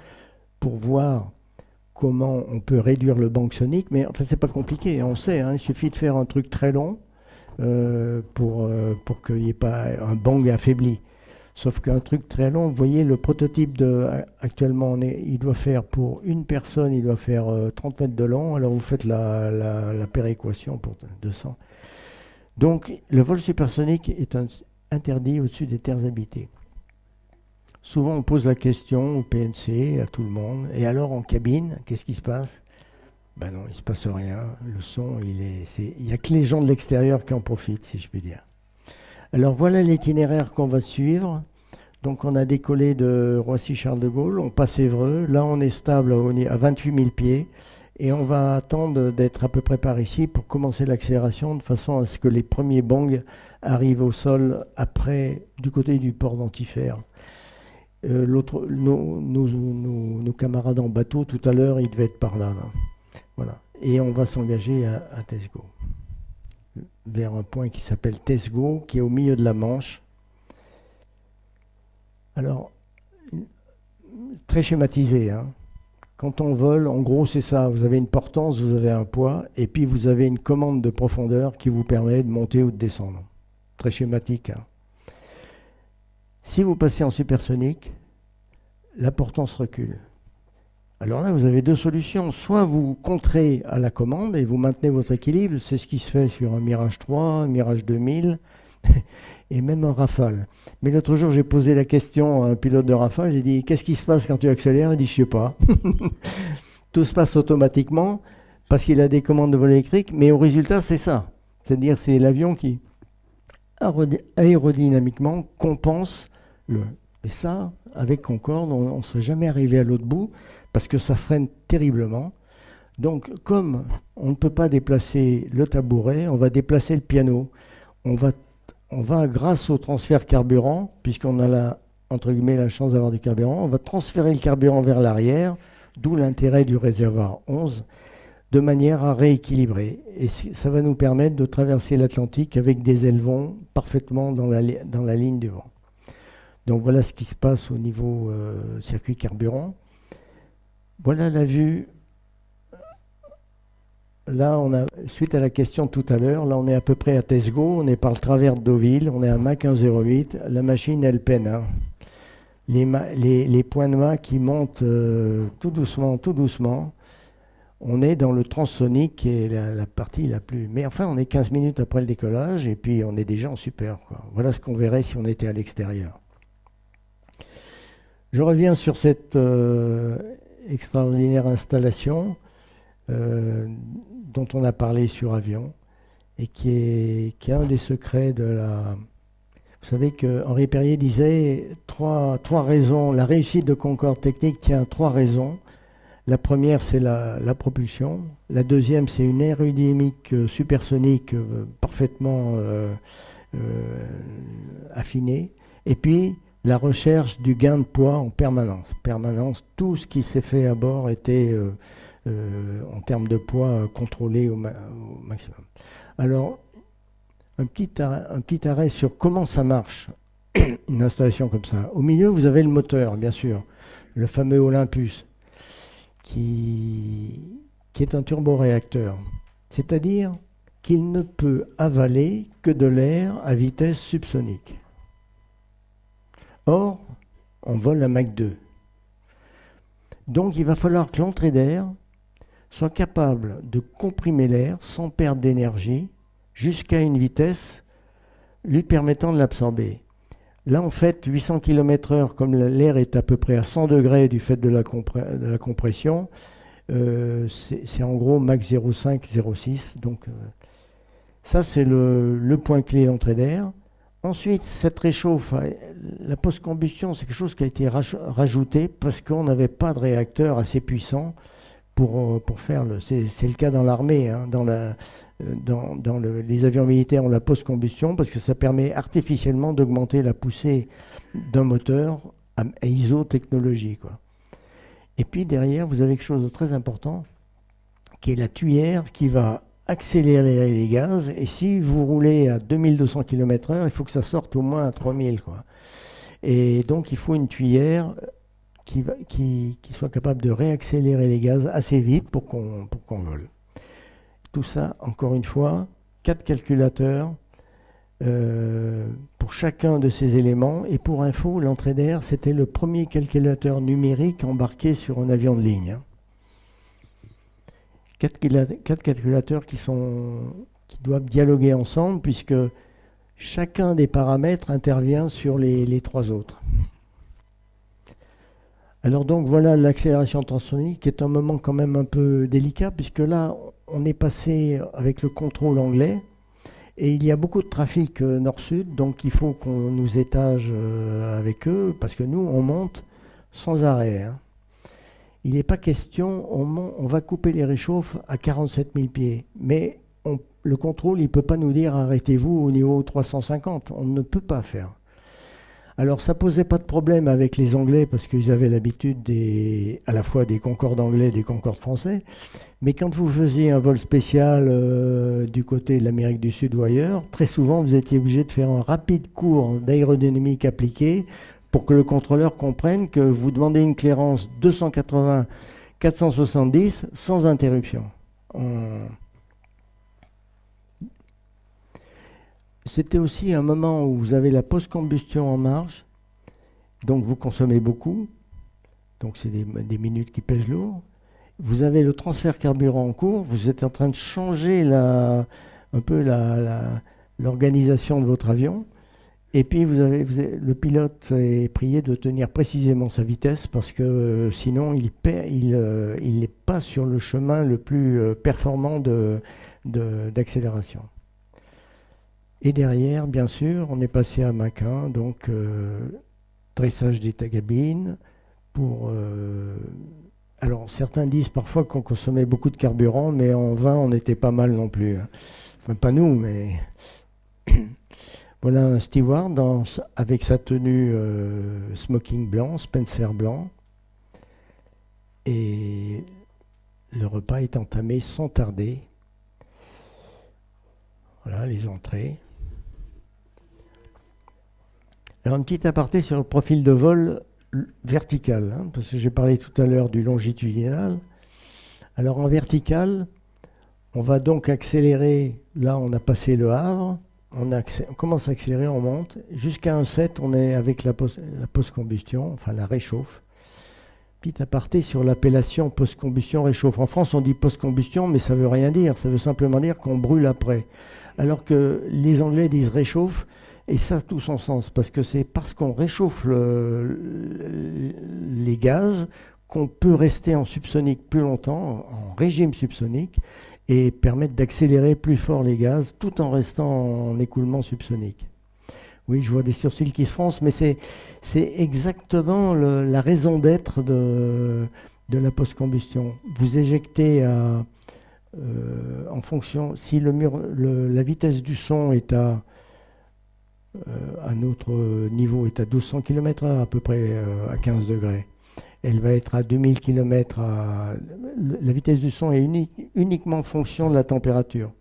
pour voir comment on peut réduire le bang sonique. Mais enfin, c'est pas compliqué, on sait, il suffit de faire un truc très long pour qu'il n'y ait pas un bang affaibli. Sauf qu'un truc très long, vous voyez, le prototype actuellement, il doit faire pour une personne, il doit faire 30 mètres de long. Alors vous faites la péréquation pour 200. Donc le vol supersonique est interdit au-dessus des terres habitées. Souvent, on pose la question au PNC, à tout le monde. Et alors, en cabine, qu'est-ce qui se passe? Ben non, il ne se passe rien. Le son, il n'y a que les gens de l'extérieur qui en profitent, si je puis dire. Alors, voilà l'itinéraire qu'on va suivre. Donc, on a décollé de Roissy-Charles de Gaulle, on passe Évreux. Là, on est stable à 28 000 pieds. Et on va attendre d'être à peu près par ici pour commencer l'accélération, de façon à ce que les premiers bangs arrivent au sol après, du côté du port d'Antifère. Nos camarades en bateau, tout à l'heure, ils devaient être par là. Voilà. Et on va s'engager à Tesgo, vers un point qui s'appelle Tesgo, qui est au milieu de la Manche. Alors, très schématisé, hein. Quand on vole, en gros, c'est ça. Vous avez une portance, vous avez un poids, et puis vous avez une commande de profondeur qui vous permet de monter ou de descendre. Très schématique, hein. Si vous passez en supersonique, la portance recule. Alors là, vous avez deux solutions. Soit vous contrez à la commande et vous maintenez votre équilibre. C'est ce qui se fait sur un Mirage 3, un Mirage 2000 et même un Rafale. Mais l'autre jour, j'ai posé la question à un pilote de Rafale. J'ai dit, qu'est-ce qui se passe quand tu accélères? Il dit, je sais pas. Tout se passe automatiquement parce qu'il a des commandes de vol électrique. Mais au résultat, c'est ça. C'est-à-dire, c'est l'avion qui, aérodynamiquement, compense le... Et ça, avec Concorde, on ne serait jamais arrivé à l'autre bout parce que ça freine terriblement. Donc, comme on ne peut pas déplacer le tabouret, on va déplacer le piano. On va, grâce au transfert carburant, puisqu'on a entre guillemets la chance d'avoir du carburant, on va transférer le carburant vers l'arrière, d'où l'intérêt du réservoir 11, de manière à rééquilibrer. Et ça va nous permettre de traverser l'Atlantique avec des élevons parfaitement dans la ligne du vent. Donc voilà ce qui se passe au niveau circuit carburant. Voilà la vue. Là, suite à la question tout à l'heure, là on est à peu près à Tesgo, on est par le travers de Deauville, on est à Mach 1,08. La machine, elle peine, hein. Les points de Mach qui montent tout doucement, tout doucement. On est dans le transsonique qui est la partie la plus... Mais enfin, on est 15 minutes après le décollage et puis on est déjà en super, quoi. Voilà ce qu'on verrait si on était à l'extérieur. Je reviens sur cette extraordinaire installation dont on a parlé sur avion et qui est un des secrets de la... Vous savez que Henri Perrier disait trois raisons. La réussite de Concorde Technique tient à trois raisons. La première, c'est la propulsion. La deuxième, c'est une aérodynamique supersonique parfaitement affinée. Et puis, la recherche du gain de poids en permanence. Tout ce qui s'est fait à bord était, en termes de poids, contrôlé au maximum. Alors, un petit arrêt sur comment ça marche, une installation comme ça. Au milieu, vous avez le moteur, bien sûr, le fameux Olympus, qui est un turboréacteur. C'est-à-dire qu'il ne peut avaler que de l'air à vitesse subsonique. Or, on vole à Mach 2. Donc, il va falloir que l'entrée d'air soit capable de comprimer l'air sans perdre d'énergie jusqu'à une vitesse lui permettant de l'absorber. Là, en fait, 800 km/h, comme l'air est à peu près à 100 degrés du fait de la compression, c'est en gros Mach 0,5, 0,6. Donc, ça, c'est le point clé d'entrée d'air. Ensuite, cette réchauffe, la post-combustion, c'est quelque chose qui a été rajouté parce qu'on n'avait pas de réacteur assez puissant pour faire c'est le cas dans l'armée, hein, les avions militaires ont la post-combustion parce que ça permet artificiellement d'augmenter la poussée d'un moteur à isotechnologie, quoi. Et puis derrière, vous avez quelque chose de très important qui est la tuyère qui va accélérer les gaz. Et si vous roulez à 2200 km/h, il faut que ça sorte au moins à 3000, quoi. Et donc il faut une tuyère qui soit capable de réaccélérer les gaz assez vite pour qu'on vole. Tout ça, encore une fois, 4 calculateurs pour chacun de ces éléments. Et pour info, l'entrée d'air, c'était le premier calculateur numérique embarqué sur un avion de ligne, hein. 4 calculateurs qui doivent dialoguer ensemble, puisque chacun des paramètres intervient sur les 3 autres. Alors donc voilà l'accélération transonique qui est un moment quand même un peu délicat puisque là on est passé avec le contrôle anglais et il y a beaucoup de trafic nord-sud, donc il faut qu'on nous étage avec eux parce que nous on monte sans arrêt. Hein. Il n'est pas question, on va couper les réchauffes à 47 000 pieds, mais le contrôle il ne peut pas nous dire arrêtez-vous au niveau 350, on ne peut pas faire. Alors ça posait pas de problème avec les Anglais parce qu'ils avaient l'habitude à la fois des Concorde anglais et des Concorde français. Mais quand vous faisiez un vol spécial du côté de l'Amérique du Sud ou ailleurs, très souvent vous étiez obligé de faire un rapide cours d'aérodynamique appliquée pour que le contrôleur comprenne que vous demandez une clairance 280-470 sans interruption. C'était aussi un moment où vous avez la post-combustion en marche, donc vous consommez beaucoup, donc c'est des minutes qui pèsent lourd. Vous avez le transfert carburant en cours, vous êtes en train de changer un peu l'organisation de votre avion, et puis le pilote est prié de tenir précisément sa vitesse parce que sinon il n'est pas sur le chemin le plus performant d'accélération. Et derrière, bien sûr, on est passé à Mach 1, donc dressage des cabines pour... alors, certains disent parfois qu'on consommait beaucoup de carburant, mais en 20, on n'était pas mal non plus. Hein. Enfin, pas nous, mais... Voilà un steward avec sa tenue smoking blanc, Spencer blanc. Et le repas est entamé sans tarder. Voilà les entrées. Alors, un petit aparté sur le profil de vol vertical, hein, parce que j'ai parlé tout à l'heure du longitudinal. Alors, en vertical, on va donc accélérer. Là, on a passé le Havre. On commence à accélérer, on monte. Jusqu'à un 7, on est avec la post-combustion, enfin la réchauffe. Petit aparté sur l'appellation post-combustion-réchauffe. En France, on dit post-combustion, mais ça ne veut rien dire. Ça veut simplement dire qu'on brûle après. Alors que les Anglais disent réchauffe. Et ça a tout son sens, parce que c'est parce qu'on réchauffe les gaz qu'on peut rester en subsonique plus longtemps, en régime subsonique, et permettre d'accélérer plus fort les gaz tout en restant en écoulement subsonique. Oui, je vois des sourcils qui se froncent, mais c'est exactement la raison d'être de la post-combustion. Vous éjectez en fonction, si la vitesse du son est à notre niveau est à 1200 km/h, à peu près à 15 degrés. Elle va être à 2000 km. La vitesse du son est uniquement en fonction de la température.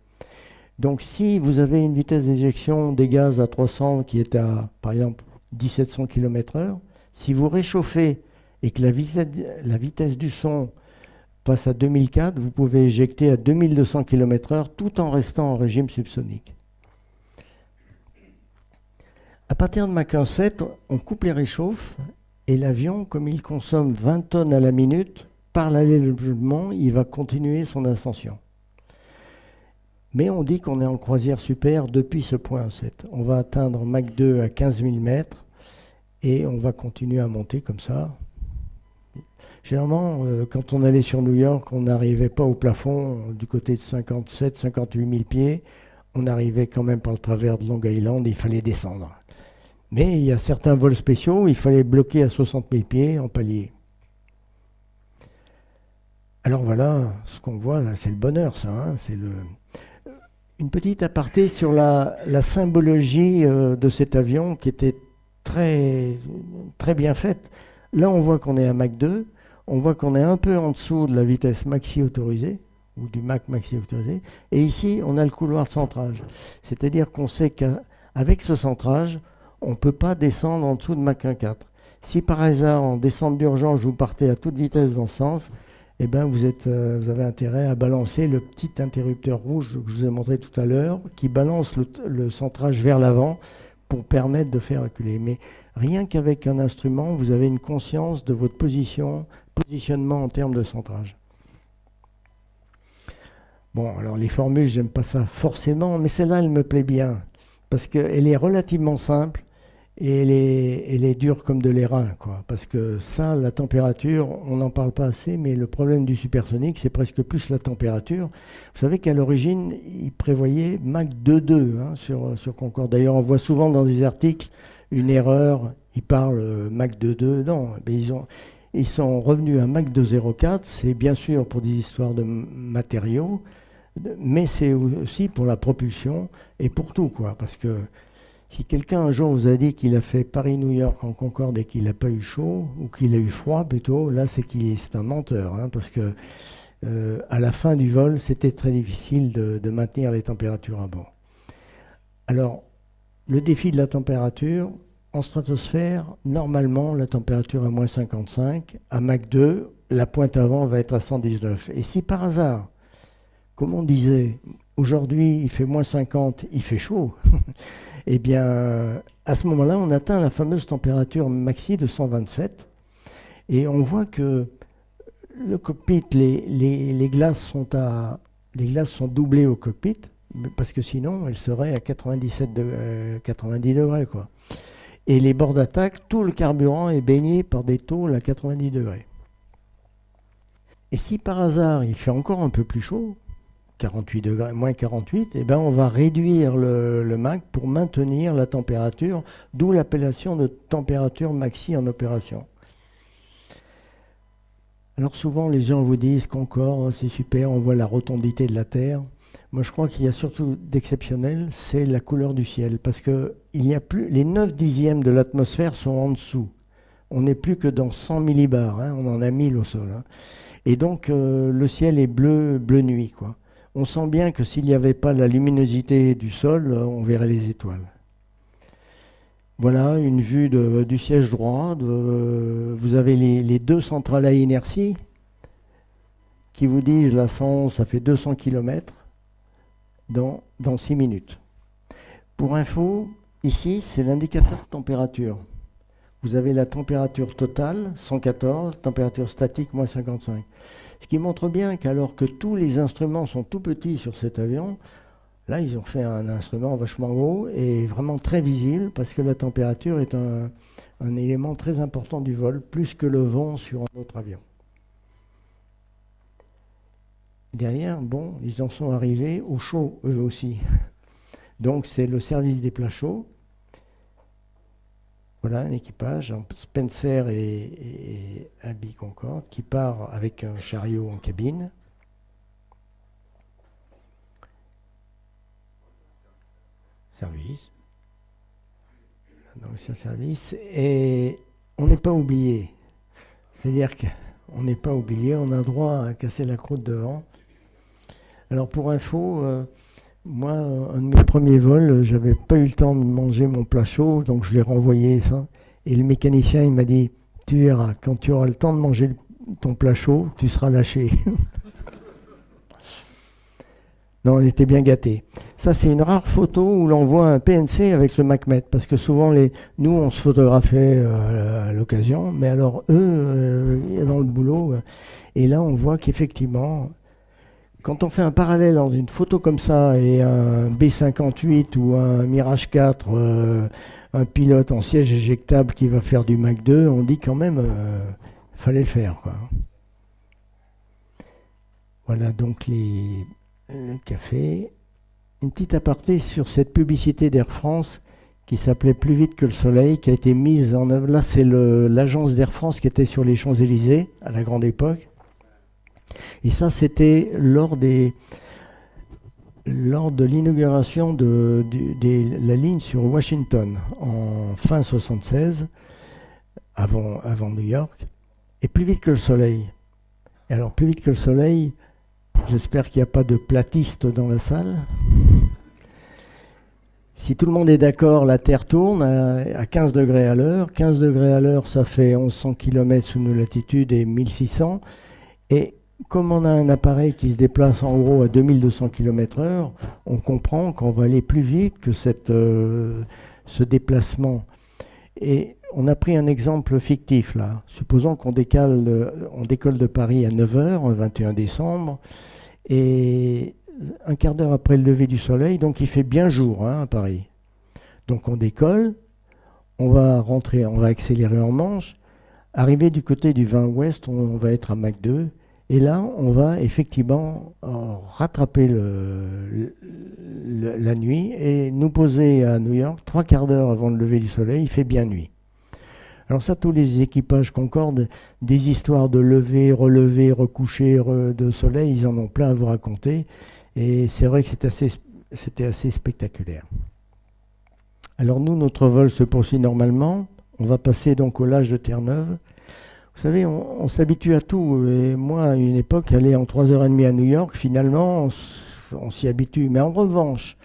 Donc si vous avez une vitesse d'éjection des gaz à 300 qui est à, par exemple, 1700 km/h, si vous réchauffez et que la vitesse du son passe à 2004, vous pouvez éjecter à 2200 km/h tout en restant en régime subsonique. À partir de Mach 1,7, on coupe les réchauffes et l'avion, comme il consomme 20 tonnes à la minute, parallèlement, il va continuer son ascension. Mais on dit qu'on est en croisière super depuis ce point 7. On va atteindre Mach 2 à 15 000 mètres et on va continuer à monter comme ça. Généralement, quand on allait sur New York, on n'arrivait pas au plafond du côté de 57 000, 58 000 pieds. On arrivait quand même par le travers de Long Island et il fallait descendre. Mais il y a certains vols spéciaux où il fallait bloquer à 60 000 pieds en palier. Alors voilà, ce qu'on voit, c'est le bonheur, ça. Hein, une petite aparté sur la symbologie de cet avion qui était très, très bien faite. Là, on voit qu'on est à Mach 2, on voit qu'on est un peu en dessous de la vitesse maxi autorisée, ou du Mach maxi autorisé, et ici, on a le couloir de centrage. C'est-à-dire qu'on sait qu'avec ce centrage, on ne peut pas descendre en dessous de Mach 1,4. Si par hasard, en descente d'urgence, vous partez à toute vitesse dans ce sens, eh ben vous avez intérêt à balancer le petit interrupteur rouge que je vous ai montré tout à l'heure, qui balance le centrage vers l'avant pour permettre de faire reculer. Mais rien qu'avec un instrument, vous avez une conscience de votre positionnement en termes de centrage. Bon, alors les formules, j'aime pas ça forcément, mais celle-là, elle me plaît bien. parce qu'elle est relativement simple et elle est dure comme de l'airain, quoi. Parce que ça, la température, on n'en parle pas assez, mais le problème du supersonique, c'est presque plus la température. Vous savez qu'à l'origine, ils prévoyaient Mach 2.2 sur Concorde. D'ailleurs, on voit souvent dans des articles une erreur, ils parlent Mach 2.2. Non, mais ils sont revenus à Mach 2.04. C'est bien sûr pour des histoires de matériaux, mais c'est aussi pour la propulsion et pour tout, quoi. Parce que si quelqu'un un jour vous a dit qu'il a fait Paris-New York en Concorde et qu'il n'a pas eu chaud, ou qu'il a eu froid plutôt, là c'est un menteur, parce que à la fin du vol, c'était très difficile de maintenir les températures à bord. Alors, le défi de la température, en stratosphère, normalement, la température est à moins 55, à Mach 2, la pointe avant va être à 119. Et si par hasard, comme on disait, aujourd'hui il fait moins 50, il fait chaud, eh bien, à ce moment-là, on atteint la fameuse température maxi de 127. Et on voit que le cockpit, les glaces sont doublées au cockpit, parce que sinon, elles seraient à 90 degrés, quoi. Et les bords d'attaque, tout le carburant est baigné par des tôles à 90 degrés. Et si par hasard, il fait encore un peu plus chaud, 48 degrés, moins 48, eh ben on va réduire le Mach pour maintenir la température, d'où l'appellation de température maxi en opération. Alors souvent les gens vous disent Concorde, c'est super, on voit la rotondité de la Terre. Moi je crois qu'il y a surtout d'exceptionnel, c'est la couleur du ciel, parce que il n'y a plus, les 9 dixièmes de l'atmosphère sont en dessous. On n'est plus que dans 100 millibars, on en a 1000 au sol. Et donc le ciel est bleu nuit, quoi. On sent bien que s'il n'y avait pas la luminosité du sol, on verrait les étoiles. Voilà une vue du siège droit. Vous avez les deux centrales à inertie qui vous disent la 111, ça fait 200 km dans 6 minutes. Pour info, ici, c'est l'indicateur de température. Vous avez la température totale, 114, température statique, moins 55. Ce qui montre bien qu'alors que tous les instruments sont tout petits sur cet avion, là, ils ont fait un instrument vachement gros et vraiment très visible, parce que la température est un élément très important du vol, plus que le vent sur un autre avion. Derrière, bon, ils en sont arrivés au chaud, eux aussi. Donc, c'est le service des plats chauds. Voilà un équipage, un Spencer et Abby Concorde, qui part avec un chariot en cabine. Service. Donc c'est un service. Et on n'est pas oublié. C'est-à-dire qu'on n'est pas oublié, on a droit à casser la croûte devant. Alors pour info, moi, un de mes premiers vols, j'avais pas eu le temps de manger mon plat chaud, donc je l'ai renvoyé ça. Et le mécanicien, il m'a dit, tu verras, quand tu auras le temps de manger ton plat chaud, tu seras lâché. Non, on était bien gâtés. Ça, c'est une rare photo où l'on voit un PNC avec le MacMet, parce que souvent, nous, on se photographiait à l'occasion, mais alors eux, dans le boulot, et là, on voit qu'effectivement, quand on fait un parallèle dans une photo comme ça et un B58 ou un Mirage 4, un pilote en siège éjectable qui va faire du Mach 2, on dit quand même, fallait le faire, quoi. Voilà donc le café. Une petite aparté sur cette publicité d'Air France qui s'appelait Plus vite que le soleil, qui a été mise en œuvre. Là, c'est l'agence d'Air France qui était sur les Champs-Élysées à la grande époque. Et ça, c'était lors de l'inauguration de la ligne sur Washington en fin 76, avant New York, et Plus vite que le soleil. Et alors, Plus vite que le soleil, j'espère qu'il n'y a pas de platistes dans la salle. Si tout le monde est d'accord, la Terre tourne à 15 degrés à l'heure. 15 degrés à l'heure, ça fait 1100 km sous nos latitudes et 1600. Et comme on a un appareil qui se déplace en gros à 2200 km/h, on comprend qu'on va aller plus vite que ce déplacement. Et on a pris un exemple fictif là. Supposons qu'on décolle de Paris à 9h, le 21 décembre, et un quart d'heure après le lever du soleil, donc il fait bien jour à Paris. Donc on décolle, on va rentrer, on va accélérer en manche. Arrivé du côté du 20 ouest, on va être à Mach 2. Et là, on va effectivement rattraper la nuit et nous poser à New York 3/4 d'heure avant le lever du soleil. Il fait bien nuit. Alors ça, tous les équipages Concorde, des histoires de lever, relever, recoucher de soleil, ils en ont plein à vous raconter. Et c'est vrai que c'était assez spectaculaire. Alors nous, notre vol se poursuit normalement. On va passer donc au large de Terre-Neuve. Vous savez, on s'habitue à tout. Et moi, à une époque, aller en 3h30 à New York, finalement, on s'y habitue. Mais en revanche,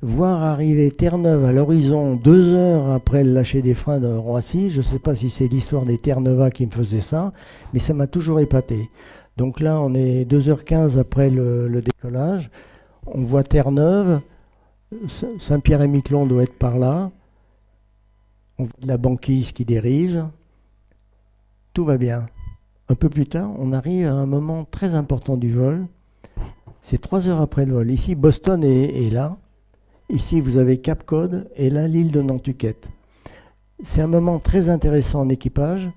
voir arriver Terre-Neuve à l'horizon 2 heures après le lâcher des freins de Roissy, je ne sais pas si c'est l'histoire des Terre-Neuvas qui me faisait ça, mais ça m'a toujours épaté. Donc là, on est 2h15 après le décollage. On voit Terre-Neuve. Saint-Pierre-et-Miquelon doit être par là. On voit de la banquise qui dérive. Tout va bien. Un peu plus tard, on arrive à un moment très important du vol. C'est 3 heures après le vol. Ici, Boston est là. Ici, vous avez Cap Cod et là, l'île de Nantucket. C'est un moment très intéressant en équipage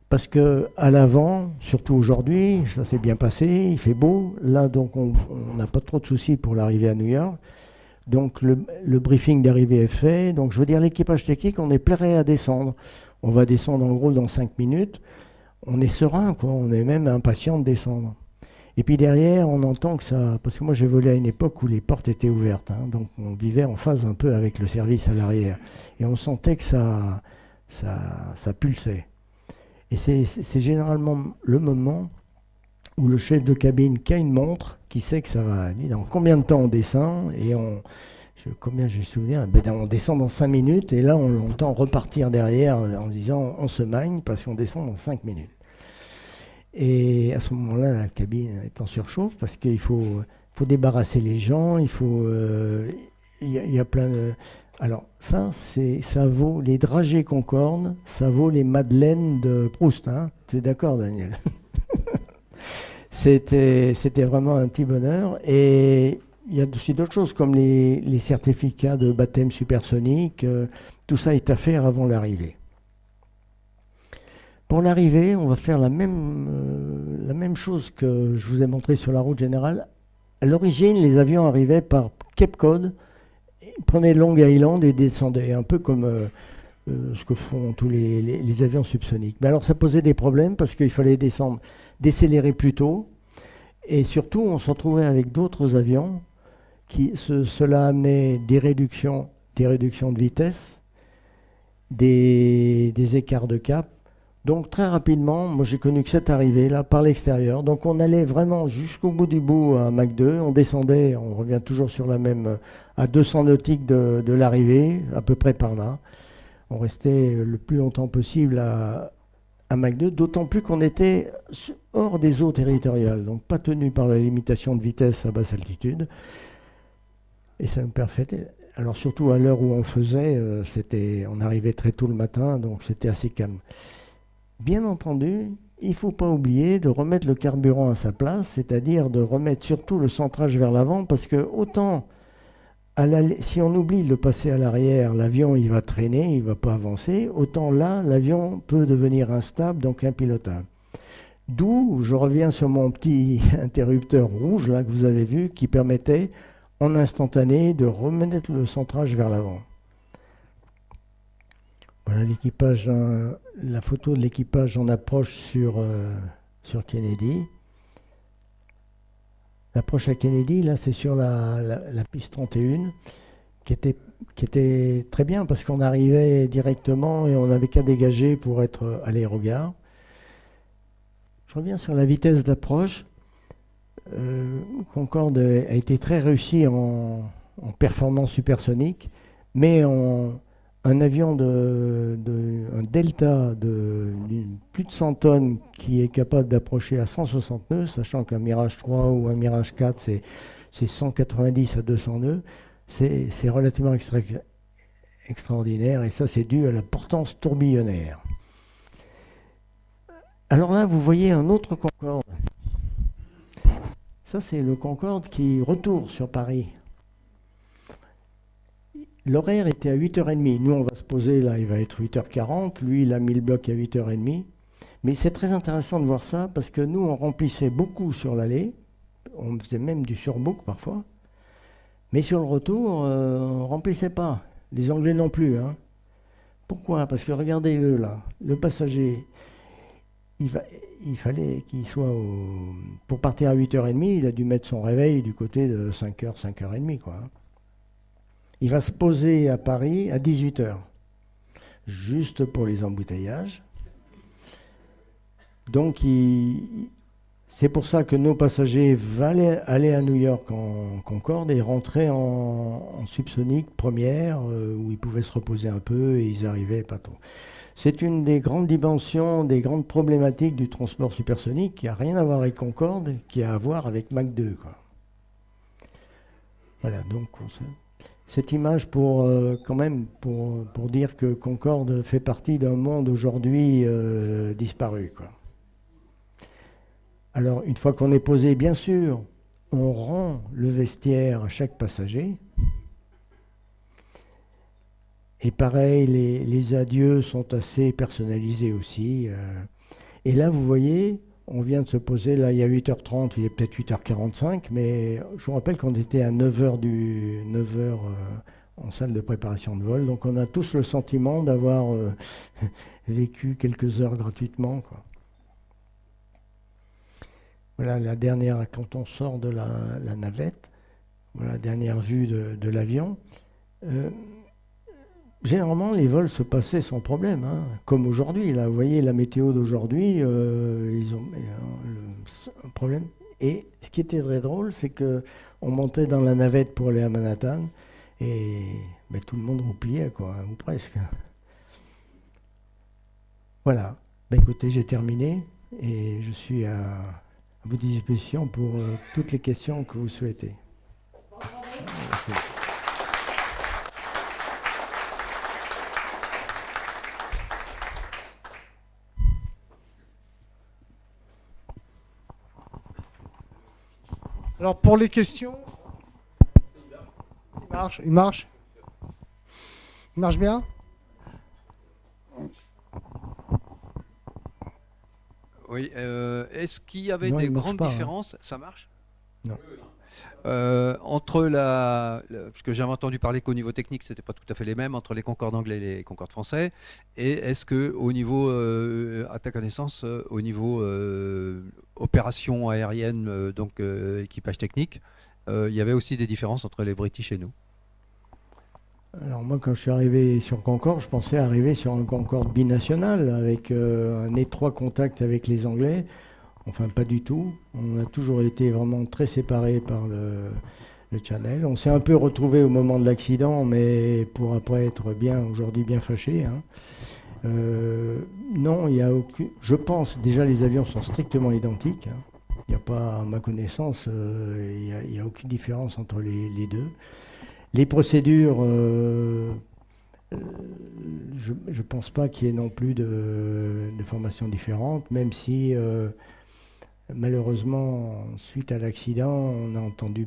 parce que à l'avant, surtout aujourd'hui, ça s'est bien passé, il fait beau. Là, donc, on n'a pas trop de soucis pour l'arrivée à New York. Donc, le briefing d'arrivée est fait. Donc, je veux dire, l'équipage technique, on est prêt à descendre. On va descendre en gros dans 5 minutes. On est serein, quoi. On est même impatient de descendre. Et puis derrière, on entend que ça... Parce que moi, j'ai volé à une époque où les portes étaient ouvertes. Hein, donc, on vivait en phase un peu avec le service à l'arrière. Et on sentait que ça pulsait. Et c'est généralement le moment où le chef de cabine qui a une montre, qui sait que ça va... Dit dans combien de temps on descend, et combien j'ai souvenir, on descend dans 5 minutes, et là, on entend repartir derrière en disant on se magne parce qu'on descend dans 5 minutes. Et à ce moment-là, la cabine est en surchauffe parce qu'il faut débarrasser les gens, il y a plein de... Alors ça vaut les dragées Concorde, ça vaut les madeleines de Proust, hein. Tu es d'accord, Daniel? C'était vraiment un petit bonheur. Et il y a aussi d'autres choses comme les certificats de baptême supersonique. Tout ça est à faire avant l'arrivée. Pour l'arrivée, on va faire la même chose que je vous ai montré sur la route générale. À l'origine, les avions arrivaient par Cape Cod, prenaient Long Island et descendaient, un peu comme ce que font tous les avions subsoniques. Mais alors ça posait des problèmes parce qu'il fallait descendre, décélérer plus tôt. Et surtout, on se retrouvait avec d'autres avions cela amenait des réductions de vitesse, des écarts de cap. Donc très rapidement, moi j'ai connu que cette arrivée là par l'extérieur. Donc on allait vraiment jusqu'au bout du bout à Mach 2, on descendait, on revient toujours sur la même, à 200 nautiques de l'arrivée, à peu près par là. On restait le plus longtemps possible à Mach 2, d'autant plus qu'on était hors des eaux territoriales, donc pas tenu par la limitation de vitesse à basse altitude. Et ça nous permettait, alors surtout à l'heure où on faisait, on arrivait très tôt le matin, donc c'était assez calme. Bien entendu, il ne faut pas oublier de remettre le carburant à sa place, c'est-à-dire de remettre surtout le centrage vers l'avant, parce que autant, si on oublie de le passer à l'arrière, l'avion il va traîner, il ne va pas avancer, autant là, l'avion peut devenir instable, donc impilotable. D'où, je reviens sur mon petit interrupteur rouge, là, que vous avez vu, qui permettait, en instantané, de remettre le centrage vers l'avant. Voilà l'équipage, la photo de l'équipage en approche sur Kennedy. L'approche à Kennedy, là, c'est sur la piste 31, qui était très bien parce qu'on arrivait directement et on n'avait qu'à dégager pour être à l'aérogare. Je reviens sur la vitesse d'approche. Concorde a été très réussi en performance supersonique, mais un avion un Delta de plus de 100 tonnes qui est capable d'approcher à 160 nœuds, sachant qu'un Mirage 3 ou un Mirage 4 c'est 190 à 200 nœuds, c'est relativement extraordinaire, et ça c'est dû à la portance tourbillonnaire. Alors là vous voyez un autre Concorde. Ça c'est le Concorde qui retourne sur Paris. l'horaire était à 8h30. Nous, on va se poser, là, il va être 8h40. Lui, il a mis le bloc à 8h30. Mais c'est très intéressant de voir ça, parce que nous, on remplissait beaucoup sur l'aller. On faisait même du surbook parfois. Mais sur le retour, on ne remplissait pas. Les Anglais non plus. Hein. Pourquoi? Parce que regardez-le là. Le passager, il fallait qu'il soit pour partir à 8h30, il a dû mettre son réveil du côté de 5h, 5h30. Quoi. Il va se poser à Paris à 18h. Juste pour les embouteillages. Donc, c'est pour ça que nos passagers allaient à New York en Concorde et rentraient en subsonique première, où ils pouvaient se reposer un peu et ils arrivaient pas trop. C'est une des grandes dimensions, des grandes problématiques du transport supersonique qui n'a rien à voir avec Concorde, qui a à voir avec Mach 2. Quoi. Voilà, donc cette image pour dire que Concorde fait partie d'un monde aujourd'hui disparu. Quoi. Alors, une fois qu'on est posé, bien sûr, on rend le vestiaire à chaque passager. Et pareil, les adieux sont assez personnalisés aussi. Et là, vous voyez, on vient de se poser, là, il y a 8h30, il est peut-être 8h45, mais je vous rappelle qu'on était à 9h en salle de préparation de vol. Donc, on a tous le sentiment d'avoir vécu quelques heures gratuitement, quoi. Voilà la dernière, quand on sort de la navette, voilà la dernière vue de l'avion. Généralement, les vols se passaient sans problème, hein, comme aujourd'hui. Là, vous voyez la météo d'aujourd'hui, ils ont un problème. Et ce qui était très drôle, c'est qu'on montait dans la navette pour aller à Manhattan et tout le monde roupillait, quoi, ou presque. Voilà. Écoutez, j'ai terminé et je suis à votre disposition pour toutes les questions que vous souhaitez. Merci. Alors pour les questions, il marche bien? Oui, est-ce qu'il y avait des grandes différences? Hein. Ça marche? Non. Entre parce que j'avais entendu parler qu'au niveau technique, c'était pas tout à fait les mêmes entre les Concorde anglais et les Concorde français. Et est-ce que au niveau, à ta connaissance, au niveau opération aérienne, donc équipage technique, il y avait aussi des différences entre les British et nous? Alors moi, quand je suis arrivé sur Concorde, je pensais arriver sur un Concorde binational avec un étroit contact avec les Anglais. Enfin, pas du tout. On a toujours été vraiment très séparés par le Channel. On s'est un peu retrouvés au moment de l'accident, mais pour après être aujourd'hui bien fâchés. Hein. Non, il y a aucune... Je pense, déjà, les avions sont strictement identiques. Hein. Il n'y a pas, à ma connaissance, il n'y a aucune différence entre les deux. Les procédures, je ne pense pas qu'il y ait non plus de formations différentes, même si, malheureusement, suite à l'accident, on a entendu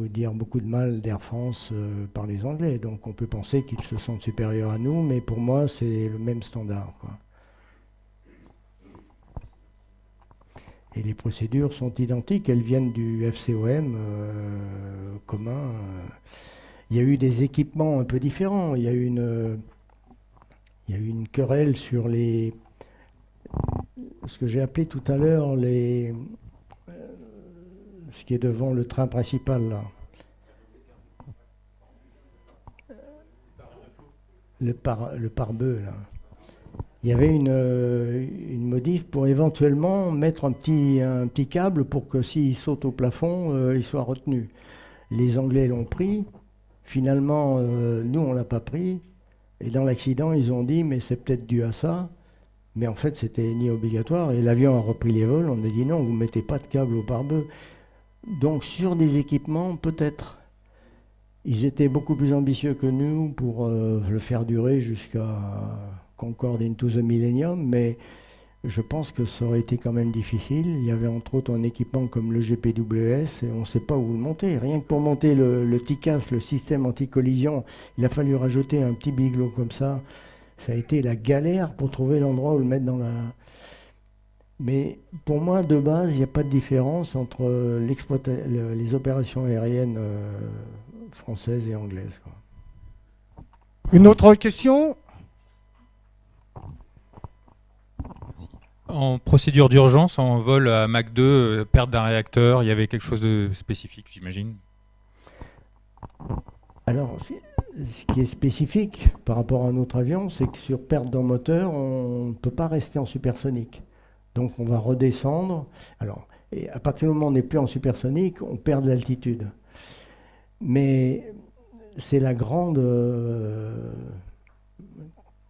dire beaucoup de mal d'Air France par les Anglais. Donc on peut penser qu'ils se sentent supérieurs à nous, mais pour moi, c'est le même standard, quoi. Et les procédures sont identiques, elles viennent du FCOM commun. Il y a eu des équipements un peu différents. Il y a eu une querelle sur ce que j'ai appelé tout à l'heure ce qui est devant le train principal là. Le pare-bœuf là. Il y avait une modif pour éventuellement mettre un petit câble pour que s'il saute au plafond, il soit retenu. Les Anglais l'ont pris. Finalement, nous, on ne l'a pas pris. Et dans l'accident, ils ont dit, mais c'est peut-être dû à ça. Mais en fait, c'était ni obligatoire. Et l'avion a repris les vols. On a dit, non, vous ne mettez pas de câble au pare-bœuf. Donc, sur des équipements, peut-être. Ils étaient beaucoup plus ambitieux que nous pour le faire durer jusqu'à Concorde into the Millennium. Mais je pense que ça aurait été quand même difficile. Il y avait entre autres un équipement comme le GPWS et on ne sait pas où le monter. Rien que pour monter le TICAS, le système anti-collision, il a fallu rajouter un petit bigelot comme ça. Ça a été la galère pour trouver l'endroit où le mettre dans la... Mais pour moi, de base, il n'y a pas de différence entre les opérations aériennes françaises et anglaises, quoi. Une autre question? En procédure d'urgence, en vol à Mach 2, perte d'un réacteur, il y avait quelque chose de spécifique, j'imagine? Alors, ce qui est spécifique par rapport à un autre avion, c'est que sur perte d'un moteur, on ne peut pas rester en supersonique. Donc on va redescendre. Alors, et à partir du moment où on n'est plus en supersonique, on perd de l'altitude. Mais c'est la grande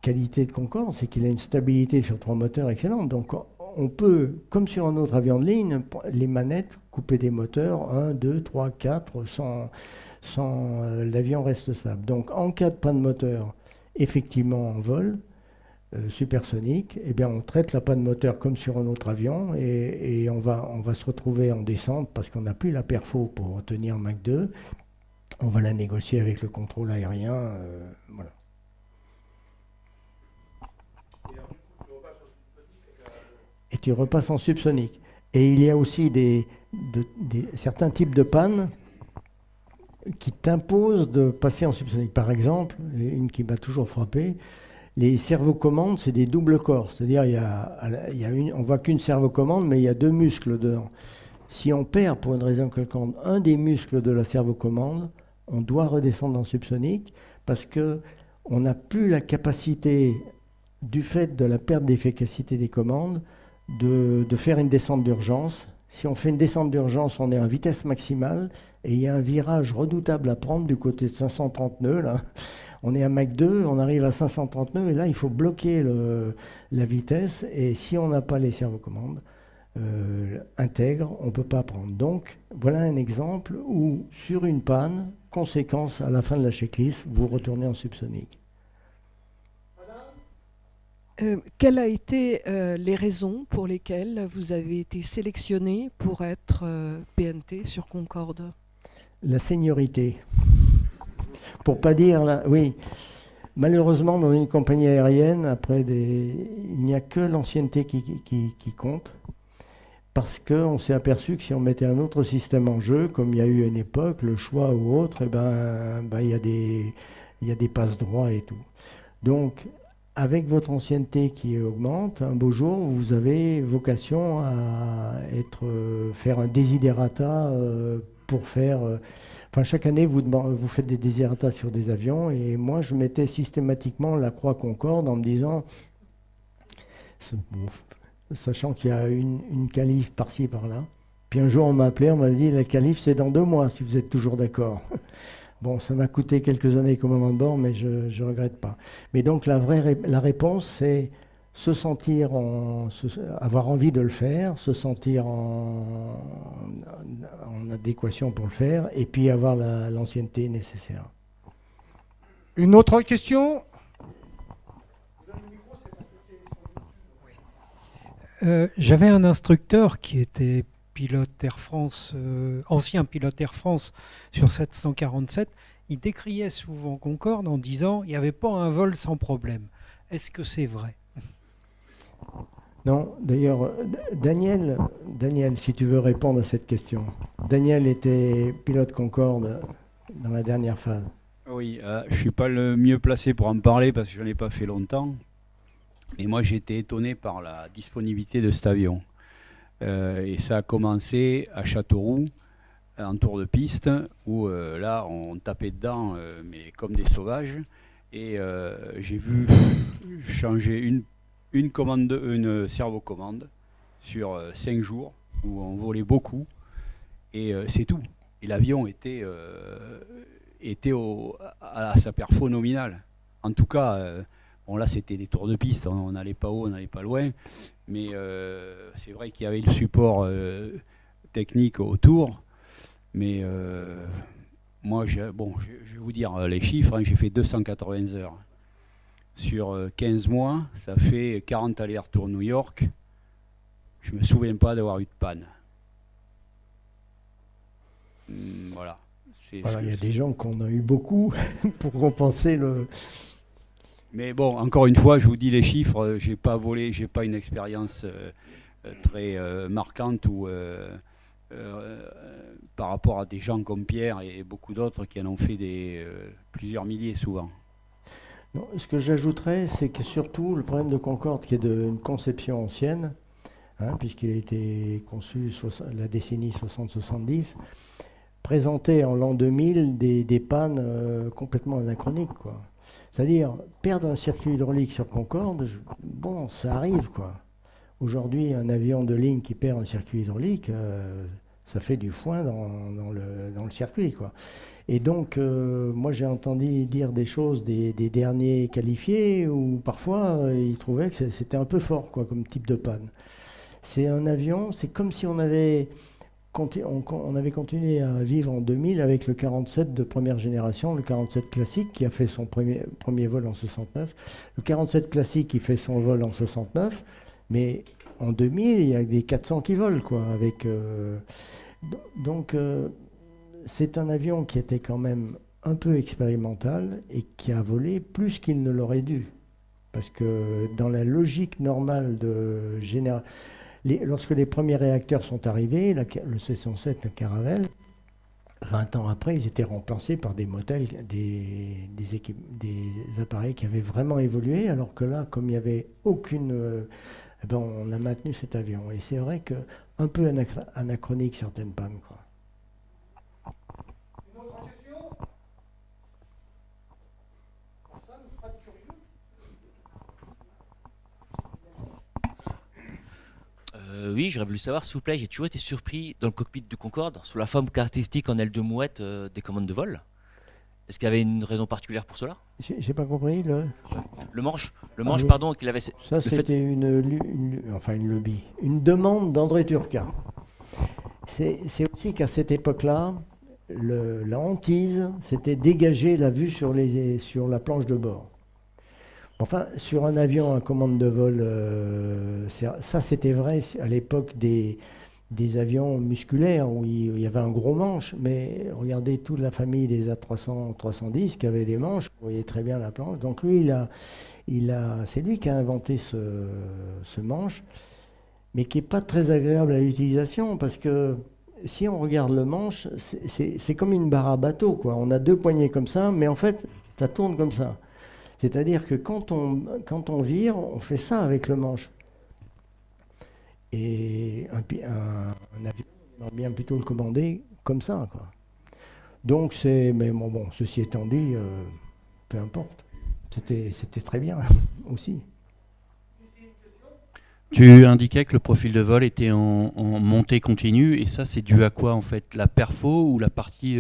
qualité de Concorde, c'est qu'il a une stabilité sur 3 moteurs excellente. Donc on peut, comme sur un autre avion de ligne, les manettes, couper des moteurs, 1, 2, 3, 4, sans l'avion reste stable. Donc en cas de panne de moteur, effectivement en vol, supersonique, eh bien on traite la panne de moteur comme sur un autre avion et on va se retrouver en descente parce qu'on n'a plus la perfo pour tenir Mach 2. On va la négocier avec le contrôle aérien. Voilà. Et tu repasses en subsonique. Et il y a aussi certains types de pannes qui t'imposent de passer en subsonique. Par exemple, une qui m'a toujours frappé, les servocommandes, c'est des doubles corps. C'est-à-dire, on voit qu'une servocommande, mais il y a 2 muscles dedans. Si on perd, pour une raison quelconque, un des muscles de la servocommande, on doit redescendre en subsonique parce qu'on n'a plus la capacité, du fait de la perte d'efficacité des commandes, de faire une descente d'urgence. Si on fait une descente d'urgence, on est en vitesse maximale et il y a un virage redoutable à prendre du côté de 530 nœuds. Là. On est à Mach 2, on arrive à 530 nœuds et là, il faut bloquer la vitesse. Et si on n'a pas les servocommandes intègres, on ne peut pas prendre. Donc, voilà un exemple où, sur une panne, conséquence, à la fin de la checklist, vous retournez en subsonique. Quelles ont été les raisons pour lesquelles vous avez été sélectionné pour être PNT sur Concorde? La seniorité. Pour pas dire là, oui. Malheureusement, dans une compagnie aérienne, il n'y a que l'ancienneté qui compte. Parce qu'on s'est aperçu que si on mettait un autre système en jeu, comme il y a eu à une époque, le choix ou autre, il y a des passe-droits et tout. Donc, avec votre ancienneté qui augmente, un beau jour, vous avez vocation à faire un desiderata pour faire... chaque année, vous faites des desiderata sur des avions, et moi, je mettais systématiquement la croix Concorde en me disant, sachant qu'il y a une qualif par-ci, par-là. Puis un jour, on m'a appelé, on m'a dit, la qualif, c'est dans 2 mois, si vous êtes toujours d'accord. Bon, ça m'a coûté quelques années commandant de bord, mais je ne regrette pas. Mais donc, la réponse, c'est se sentir, avoir envie de le faire, se sentir en adéquation pour le faire, et puis avoir l'ancienneté nécessaire. Une autre question? J'avais un instructeur qui était pilote Air France, ancien pilote Air France sur 747. Il décriait souvent Concorde en disant il n'y avait pas un vol sans problème. Est-ce que c'est vrai? Non, d'ailleurs, Daniel, si tu veux répondre à cette question. Daniel était pilote Concorde dans la dernière phase. Oui, je ne suis pas le mieux placé pour en parler parce que je n'en ai pas fait longtemps. Mais moi, j'ai été étonné par la disponibilité de cet avion. Et ça a commencé à Châteauroux, en tour de piste, où là, on tapait dedans, mais comme des sauvages. Et j'ai vu changer une servocommande sur 5 jours, où on volait beaucoup. Et c'est tout. Et l'avion était à sa perfo nominale. En tout cas... Bon, là, c'était des tours de piste, on n'allait pas haut, on n'allait pas loin, mais c'est vrai qu'il y avait le support technique autour, mais moi, je vais vous dire les chiffres, hein, j'ai fait 280 heures sur 15 mois, ça fait 40 allers-retours New York. Je ne me souviens pas d'avoir eu de panne. Voilà. Voilà, il y a des gens qu'on a eu beaucoup pour compenser le... Mais bon, encore une fois, je vous dis les chiffres, j'ai pas volé, j'ai pas une expérience très marquante ou par rapport à des gens comme Pierre et beaucoup d'autres qui en ont fait plusieurs milliers souvent. Non, ce que j'ajouterais, c'est que surtout le problème de Concorde, qui est d'une conception ancienne, puisqu'il a été conçu la décennie 60-70, présentait en l'an 2000 des pannes complètement anachroniques, quoi. C'est-à-dire, perdre un circuit hydraulique sur Concorde, bon, ça arrive, quoi. Aujourd'hui, un avion de ligne qui perd un circuit hydraulique, ça fait du foin dans le circuit, quoi. Et donc, moi, j'ai entendu dire des choses des derniers qualifiés où parfois, ils trouvaient que c'était un peu fort, quoi, comme type de panne. C'est un avion, c'est comme si on avait continué à vivre en 2000 avec le 47 de première génération, le 47 classique qui a fait son premier vol en 69, le 47 classique qui fait son vol en 69, mais en 2000, il y a des 400 qui volent, quoi. Donc, c'est un avion qui était quand même un peu expérimental et qui a volé plus qu'il ne l'aurait dû. Parce que dans la logique normale de génération, lorsque les premiers réacteurs sont arrivés, le C-107, le Caravelle, 20 ans après, ils étaient remplacés par des modèles, des appareils qui avaient vraiment évolué, alors que là, comme il n'y avait aucune... on a maintenu cet avion. Et c'est vrai qu'un peu anachronique certaines pannes, quoi. Une autre question? Oui, j'aurais voulu savoir, s'il vous plaît, j'ai toujours été surpris dans le cockpit du Concorde, sur la forme caractéristique en aile de mouette des commandes de vol. Est-ce qu'il y avait une raison particulière pour cela? J'ai pas compris. Le manche, oui. pardon, qu'il avait... Ça, c'était une lubie, une demande d'André Turca. C'est aussi qu'à cette époque-là, la hantise, c'était dégager la vue sur la planche de bord. Enfin, sur un avion à commande de vol, ça c'était vrai à l'époque des avions musculaires où il y avait un gros manche, mais regardez toute la famille des A300, 310 qui avaient des manches, vous voyez très bien la planche. Donc lui, c'est lui qui a inventé ce manche, mais qui n'est pas très agréable à l'utilisation parce que si on regarde le manche, c'est comme une barre à bateau, quoi. On a deux poignées comme ça, mais en fait, ça tourne comme ça. C'est-à-dire que quand on vire, on fait ça avec le manche. Et un avion, on aimerait bien plutôt le commander comme ça, quoi. Donc mais bon, ceci étant dit, peu importe. C'était très bien aussi. Tu indiquais que le profil de vol était en montée continue, et ça c'est dû à quoi en fait? La perfo ou la partie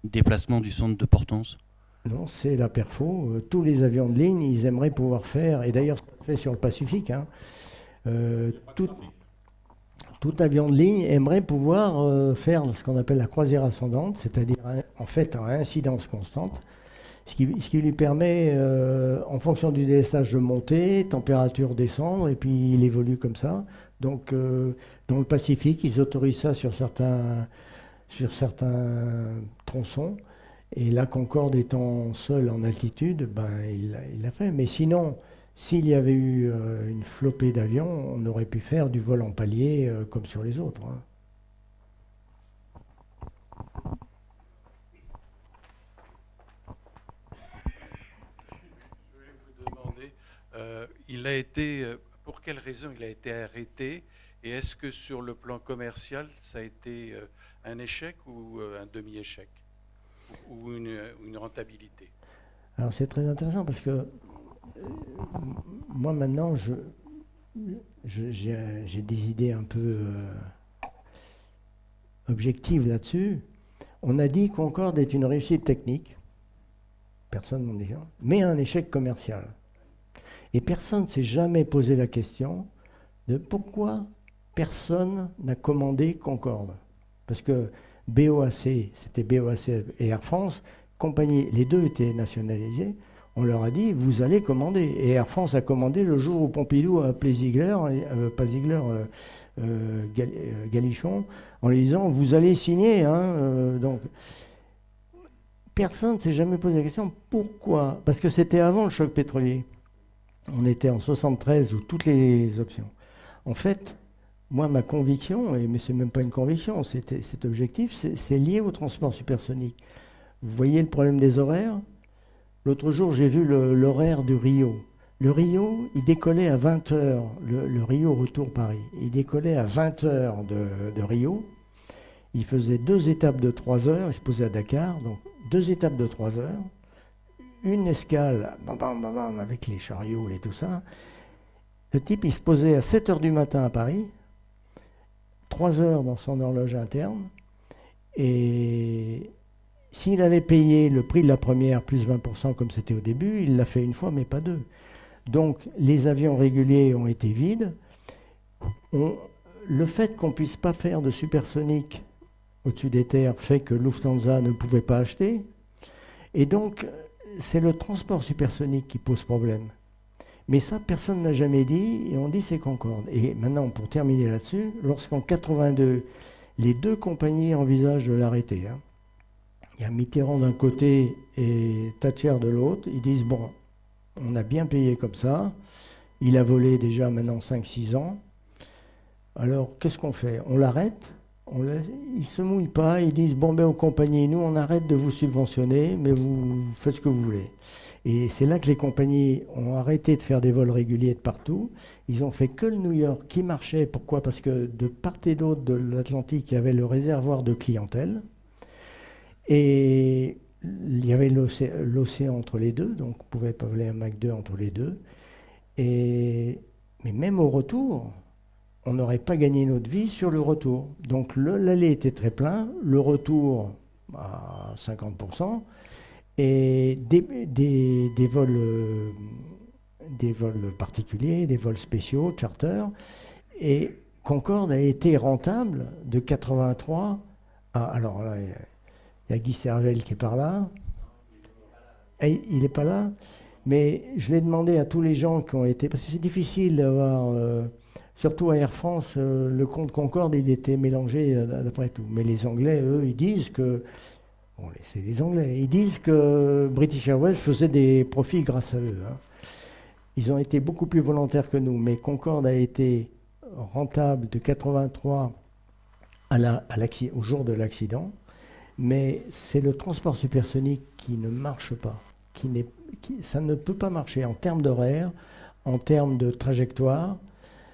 déplacement du centre de portance? Non, c'est la perfo. Tous les avions de ligne, ils aimeraient pouvoir faire, et d'ailleurs c'est fait sur le Pacifique, tout avion de ligne aimerait pouvoir faire ce qu'on appelle la croisière ascendante, c'est-à-dire en fait à incidence constante, ce qui lui permet, en fonction du délestage, de monter, température descendre, et puis il évolue comme ça. Donc dans le Pacifique, ils autorisent ça sur certains tronçons. Et la Concorde étant seule en altitude, il l'a fait. Mais sinon, s'il y avait eu une flopée d'avions, on aurait pu faire du vol en palier comme sur les autres. Je voulais vous demander, pour quelle raison il a été arrêté, et est-ce que sur le plan commercial, ça a été un échec ou un demi-échec? Ou une rentabilité? Alors c'est très intéressant parce que moi maintenant j'ai des idées un peu objectives là-dessus. On a dit que Concorde est une réussite technique, personne n'en dit, mais un échec commercial. Et personne ne s'est jamais posé la question de pourquoi personne n'a commandé Concorde. Parce que BOAC, c'était BOAC et Air France, les deux étaient nationalisés, On leur a dit, vous allez commander. Et Air France a commandé le jour où Pompidou a appelé Ziegler, Galichon, en lui disant, vous allez signer. Donc, personne ne s'est jamais posé la question, pourquoi? Parce que c'était avant le choc pétrolier. On était en 73 ou toutes les options. En fait, moi, ma conviction, mais c'est même pas une conviction, cet objectif, c'est lié au transport supersonique. Vous voyez le problème des horaires? L'autre jour, j'ai vu l'horaire du Rio. Le Rio, il décollait à 20h, le Rio retour Paris. Il décollait à 20h de Rio. Il faisait 2 étapes de 3 heures, il se posait à Dakar, donc 2 étapes de 3 heures, une escale, bam, bam, bam, bam, avec les chariots et tout ça. Le type, il se posait à 7h du matin à Paris, 3 heures dans son horloge interne, et s'il avait payé le prix de la première plus 20% comme c'était au début, il l'a fait une fois, mais pas deux. Donc les avions réguliers ont été vides. Le fait qu'on ne puisse pas faire de supersonique au-dessus des terres fait que Lufthansa ne pouvait pas acheter. Et donc, c'est le transport supersonique qui pose problème. Mais ça, personne n'a jamais dit, et on dit c'est Concorde. Et maintenant, pour terminer là-dessus, lorsqu'en 82, les 2 compagnies envisagent de l'arrêter, il y a Mitterrand d'un côté et Thatcher de l'autre, ils disent, bon, on a bien payé comme ça, il a volé déjà maintenant 5-6 ans, alors qu'est-ce qu'on fait? On l'arrête? Ils ne se mouillent pas, ils disent, bon ben aux compagnies, nous on arrête de vous subventionner, mais vous faites ce que vous voulez. Et c'est là que les compagnies ont arrêté de faire des vols réguliers de partout. Ils ont fait que le New York qui marchait. Pourquoi? Parce que de part et d'autre de l'Atlantique, il y avait le réservoir de clientèle. Et il y avait l'océan entre les deux, donc on pouvait pas voler un Mach 2 entre les deux. Mais même au retour, on n'aurait pas gagné notre vie sur le retour. Donc l'aller était très plein, le retour à 50%, et des vols particuliers, des vols spéciaux, charter. Et Concorde a été rentable de 83 à... Alors là, il y a Guy Servel qui est par là. Et il n'est pas là. Mais je vais demander à tous les gens qui ont été... Parce que c'est difficile d'avoir... surtout à Air France, le compte Concorde, il était mélangé d'après tout. Mais les Anglais, eux, ils disent que... Bon, c'est les Anglais. Ils disent que British Airways faisait des profits grâce à eux. Ils ont été beaucoup plus volontaires que nous. Mais Concorde a été rentable de 83 au jour de l'accident. Mais c'est le transport supersonique qui ne marche pas. Ça ne peut pas marcher en termes d'horaire, en termes de trajectoire,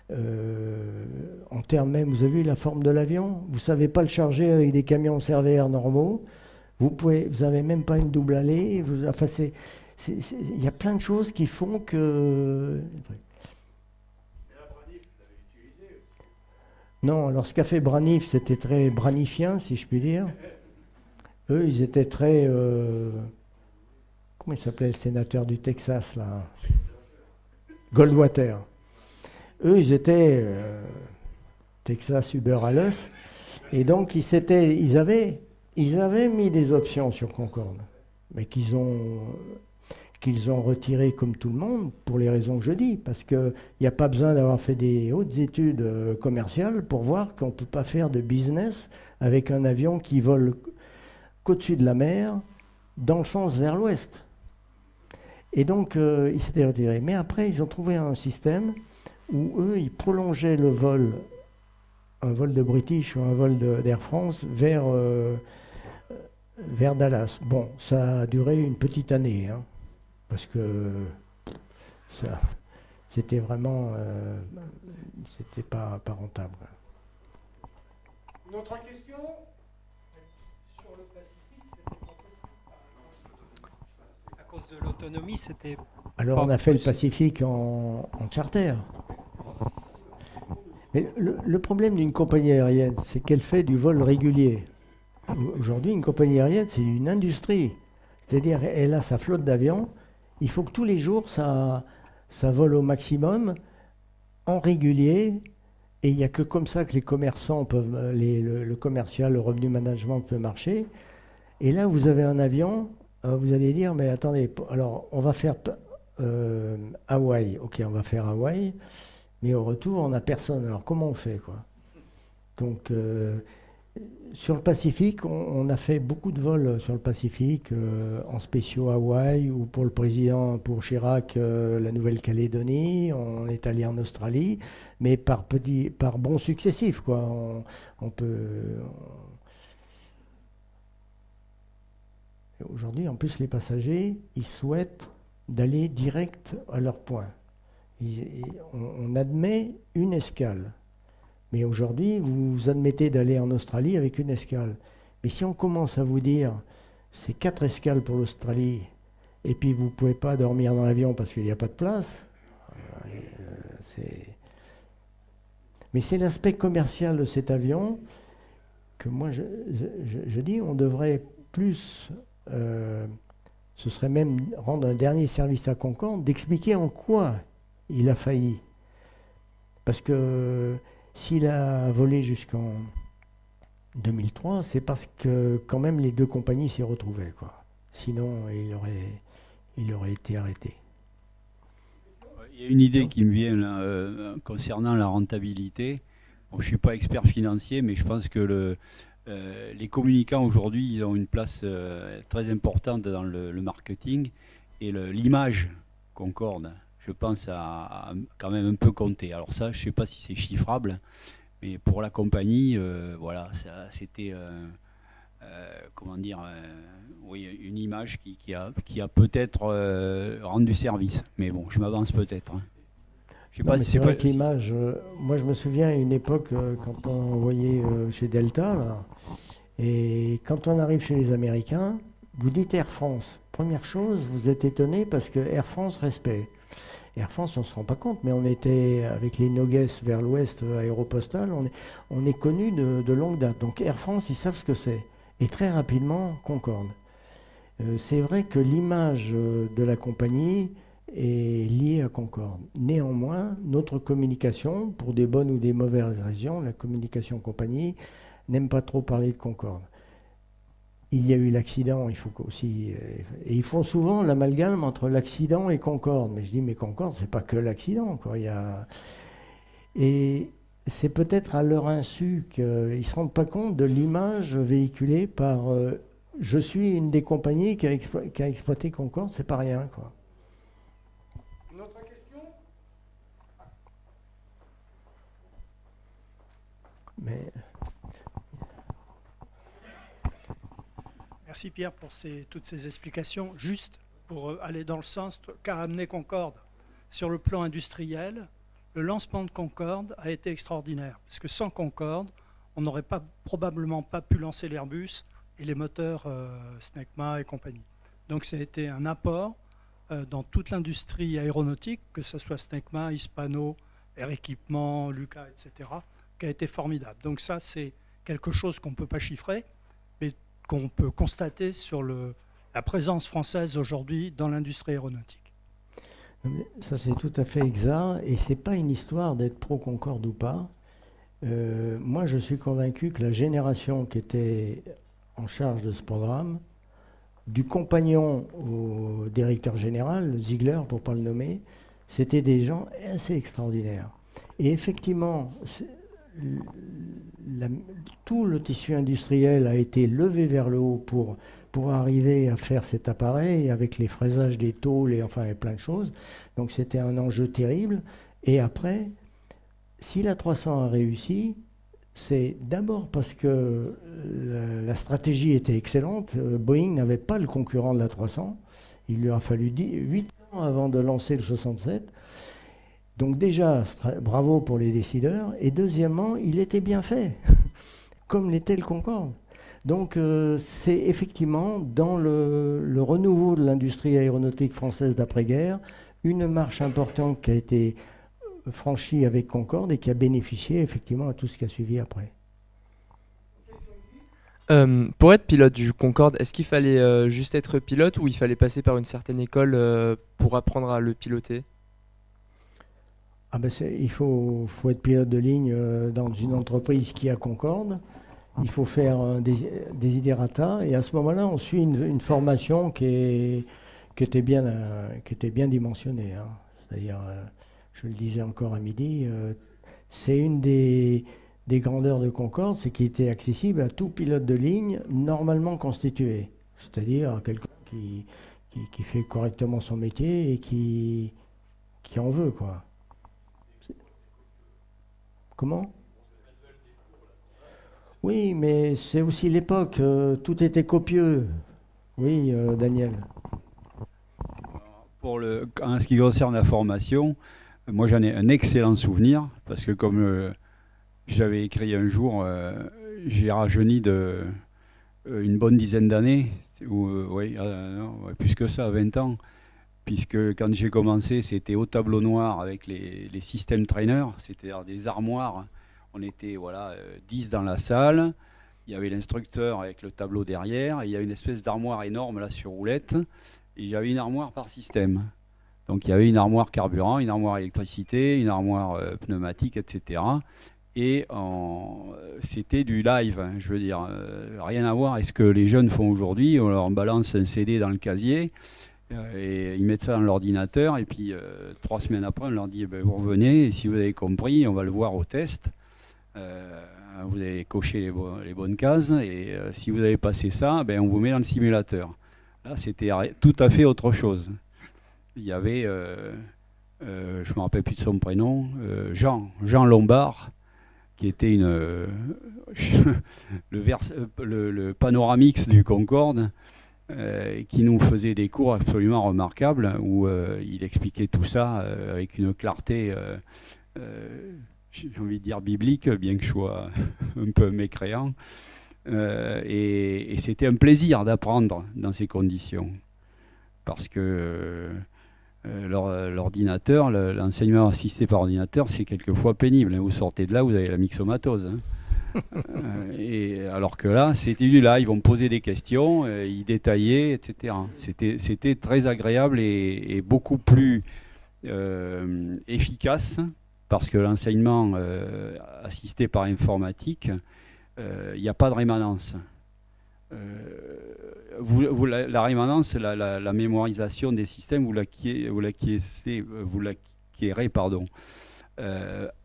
en termes même, vous avez vu la forme de l'avion, vous ne savez pas le charger avec des camions CRVR normaux, vous n'avez même pas une double allée, il y a plein de choses qui font que... Non, alors ce qu'a fait Braniff, c'était très branifien, si je puis dire. Eux, ils étaient très... comment il s'appelait le sénateur du Texas, là? Goldwater. Eux, ils étaient Texas Uber Alles. Et donc, ils avaient mis des options sur Concorde, mais qu'ils ont retiré comme tout le monde, pour les raisons que je dis. Parce qu'il n'y a pas besoin d'avoir fait des hautes études commerciales pour voir qu'on ne peut pas faire de business avec un avion qui vole qu'au-dessus de la mer, dans le sens vers l'ouest. Et donc, ils s'étaient retirés. Mais après, ils ont trouvé un système où eux, ils prolongeaient le vol, un vol de British ou un vol d'Air France, vers Dallas. Bon, ça a duré une petite année, parce que c'était vraiment... c'était pas rentable. Une autre question? Sur le Pacifique, c'était pas possible. À cause de l'autonomie, c'était... Alors on a fait le Pacifique en charter. Mais le problème d'une compagnie aérienne, c'est qu'elle fait du vol régulier. Aujourd'hui, une compagnie aérienne, c'est une industrie. C'est-à-dire, elle a sa flotte d'avions. Il faut que tous les jours, ça vole au maximum, en régulier. Et il n'y a que comme ça que les commerçants peuvent, le commercial, le revenu management peut marcher. Et là, vous avez un avion, Vous allez dire, mais attendez, alors on va faire Hawaï, ok, on va faire Hawaï, mais au retour, on n'a personne. Alors comment on fait, quoi? Donc, sur le Pacifique, on a fait beaucoup de vols sur le Pacifique, en spéciaux Hawaï, ou pour le président, pour Chirac, la Nouvelle-Calédonie, on est allé en Australie, mais par bons successifs, quoi. Aujourd'hui, en plus, les passagers, ils souhaitent d'aller direct à leur point. On admet une escale. Mais aujourd'hui, vous admettez d'aller en Australie avec une escale. Mais si on commence à vous dire, c'est 4 escales pour l'Australie, et puis vous ne pouvez pas dormir dans l'avion parce qu'il n'y a pas de place, mais c'est l'aspect commercial de cet avion que moi, je dis, on devrait plus, ce serait même rendre un dernier service à Concorde, d'expliquer en quoi il a failli. Parce que s'il a volé jusqu'en 2003, c'est parce que quand même les deux compagnies s'y retrouvaient, quoi. Sinon, il aurait été arrêté. Il y a une idée qui me vient là, concernant la rentabilité. Bon, je ne suis pas expert financier, mais je pense que les communicants aujourd'hui, ils ont une place très importante dans le marketing, et l'image Concorde, je pense, a quand même un peu compté. Alors ça, je ne sais pas si c'est chiffrable, mais pour la compagnie, voilà, c'était comment dire, oui, une image qui a peut-être rendu service. Mais bon, je m'avance peut-être. Hein. Je sais pas si c'est vrai que l'image, moi je me souviens à une époque quand on voyait chez Delta, là, et quand on arrive chez les Américains, vous dites Air France. Première chose, vous êtes étonné parce que Air France, respect. Air France, on ne se rend pas compte, mais on était avec les Nogues vers l'ouest aéropostale, on est connu de longue date. Donc Air France, ils savent ce que c'est. Et très rapidement, Concorde. C'est vrai que l'image de la compagnie est liée à Concorde. Néanmoins, notre communication, pour des bonnes ou des mauvaises raisons, la communication compagnie n'aime pas trop parler de Concorde. Il y a eu l'accident, il faut aussi... et ils font souvent l'amalgame entre l'accident et Concorde. Mais je dis, mais Concorde, c'est pas que l'accident, quoi. Et c'est peut-être à leur insu qu'ils ne se rendent pas compte de l'image véhiculée par... je suis une des compagnies qui a exploité Concorde, c'est pas rien, quoi. Une autre question? Mais... Merci Pierre pour toutes ces explications. Juste pour aller dans le sens qu'a amené Concorde sur le plan industriel, le lancement de Concorde a été extraordinaire. Parce que sans Concorde, on n'aurait probablement pas pu lancer l'Airbus et les moteurs Snecma et compagnie. Donc ça a été un apport dans toute l'industrie aéronautique, que ce soit Snecma, Hispano, Air Équipement, Lucas, etc., qui a été formidable. Donc ça, c'est quelque chose qu'on ne peut pas chiffrer, mais qu'on peut constater sur la présence française aujourd'hui dans l'industrie aéronautique. Ça, c'est tout à fait exact, et c'est pas une histoire d'être pro-Concorde ou pas. Moi, je suis convaincu que la génération qui était en charge de ce programme, du compagnon au directeur général, Ziegler, pour ne pas le nommer, c'était des gens assez extraordinaires. Et effectivement, tout le tissu industriel a été levé vers le haut pour arriver à faire cet appareil avec les fraisages des tôles et enfin plein de choses. Donc c'était un enjeu terrible. Et après, si la 300 a réussi, c'est d'abord parce que la stratégie était excellente. Boeing n'avait pas le concurrent de la 300. Il lui a fallu 8 ans avant de lancer le 67. Donc déjà, bravo pour les décideurs. Et deuxièmement, il était bien fait, comme l'était le Concorde. Donc c'est effectivement dans le renouveau de l'industrie aéronautique française d'après-guerre, une marche importante qui a été franchie avec Concorde et qui a bénéficié effectivement à tout ce qui a suivi après. Pour être pilote du Concorde, est-ce qu'il fallait juste être pilote ou il fallait passer par une certaine école pour apprendre à le piloter ? Il faut être pilote de ligne dans une entreprise qui a Concorde. il faut faire des desiderata, et à ce moment-là, on suit une formation qui était bien dimensionnée. Hein. C'est-à-dire, je le disais encore à midi, c'est une des grandeurs de Concorde, c'est qu'il était accessible à tout pilote de ligne normalement constitué. C'est-à-dire quelqu'un qui fait correctement son métier et qui en veut, quoi. Comment ? Oui, mais c'est aussi l'époque, tout était copieux. Oui, Daniel. En ce qui concerne la formation, moi j'en ai un excellent souvenir, parce que comme j'avais écrit un jour, j'ai rajeuni une bonne dizaine d'années, plus que ça, 20 ans, puisque quand j'ai commencé, c'était au tableau noir avec les systèmes trainers, c'est-à-dire des armoires. On était 10 dans la salle, il y avait l'instructeur avec le tableau derrière, et il y a une espèce d'armoire énorme là sur roulette, et j'avais une armoire par système. Donc il y avait une armoire carburant, une armoire électricité, une armoire pneumatique, etc. Et c'était du live, hein, je veux dire, rien à voir avec ce que les jeunes font aujourd'hui. On leur balance un CD dans le casier, et ils mettent ça dans l'ordinateur, et puis 3 semaines après, on leur dit vous revenez, et si vous avez compris, on va le voir au test. Vous avez coché les bonnes cases, et si vous avez passé ça, on vous met dans le simulateur. Là, c'était tout à fait autre chose. Il y avait, je ne me rappelle plus de son prénom, Jean Lombard, qui était le panoramix du Concorde, qui nous faisait des cours absolument remarquables, où il expliquait tout ça avec une clarté, j'ai envie de dire biblique, bien que je sois un peu mécréant. Et c'était un plaisir d'apprendre dans ces conditions, parce que l'ordinateur, l'enseignement assisté par ordinateur, c'est quelquefois pénible. Vous sortez de là, vous avez la myxomatose. Hein. Et alors que là, c'était du live, on me posait des questions, ils détaillaient, etc. C'était très agréable et beaucoup plus efficace, parce que l'enseignement assisté par informatique, il n'y a pas de rémanence. La rémanence, la mémorisation des systèmes, vous l'acquérez,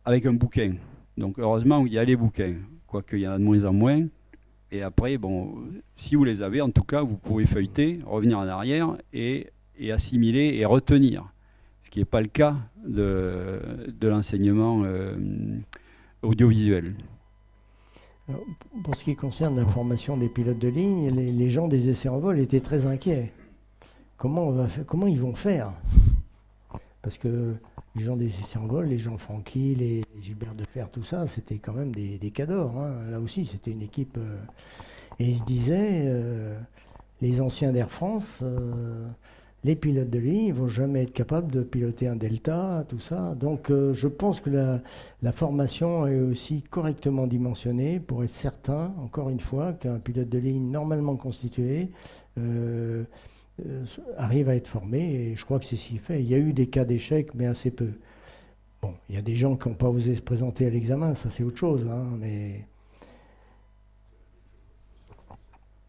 avec un bouquin. Donc heureusement, il y a les bouquins, quoique il y en a de moins en moins. Et après, si vous les avez, en tout cas, vous pouvez feuilleter, revenir en arrière et assimiler et retenir. Ce qui n'est pas le cas de l'enseignement audiovisuel. Alors, pour ce qui concerne la formation des pilotes de ligne, les gens des essais en vol étaient très inquiets. Comment ils vont faire ? Parce que les gens des essais en vol, les Jean Franqui, les Gilbert Defer, tout ça, c'était quand même des cadors. Hein. Là aussi, c'était une équipe... et ils se disaient, les anciens d'Air France... les pilotes de ligne ne vont jamais être capables de piloter un Delta, tout ça. Donc je pense que la formation est aussi correctement dimensionnée pour être certain, encore une fois, qu'un pilote de ligne normalement constitué arrive à être formé. Et je crois que c'est ce qui fait. Il y a eu des cas d'échec, mais assez peu. Bon, il y a des gens qui n'ont pas osé se présenter à l'examen, ça c'est autre chose. Hein, mais...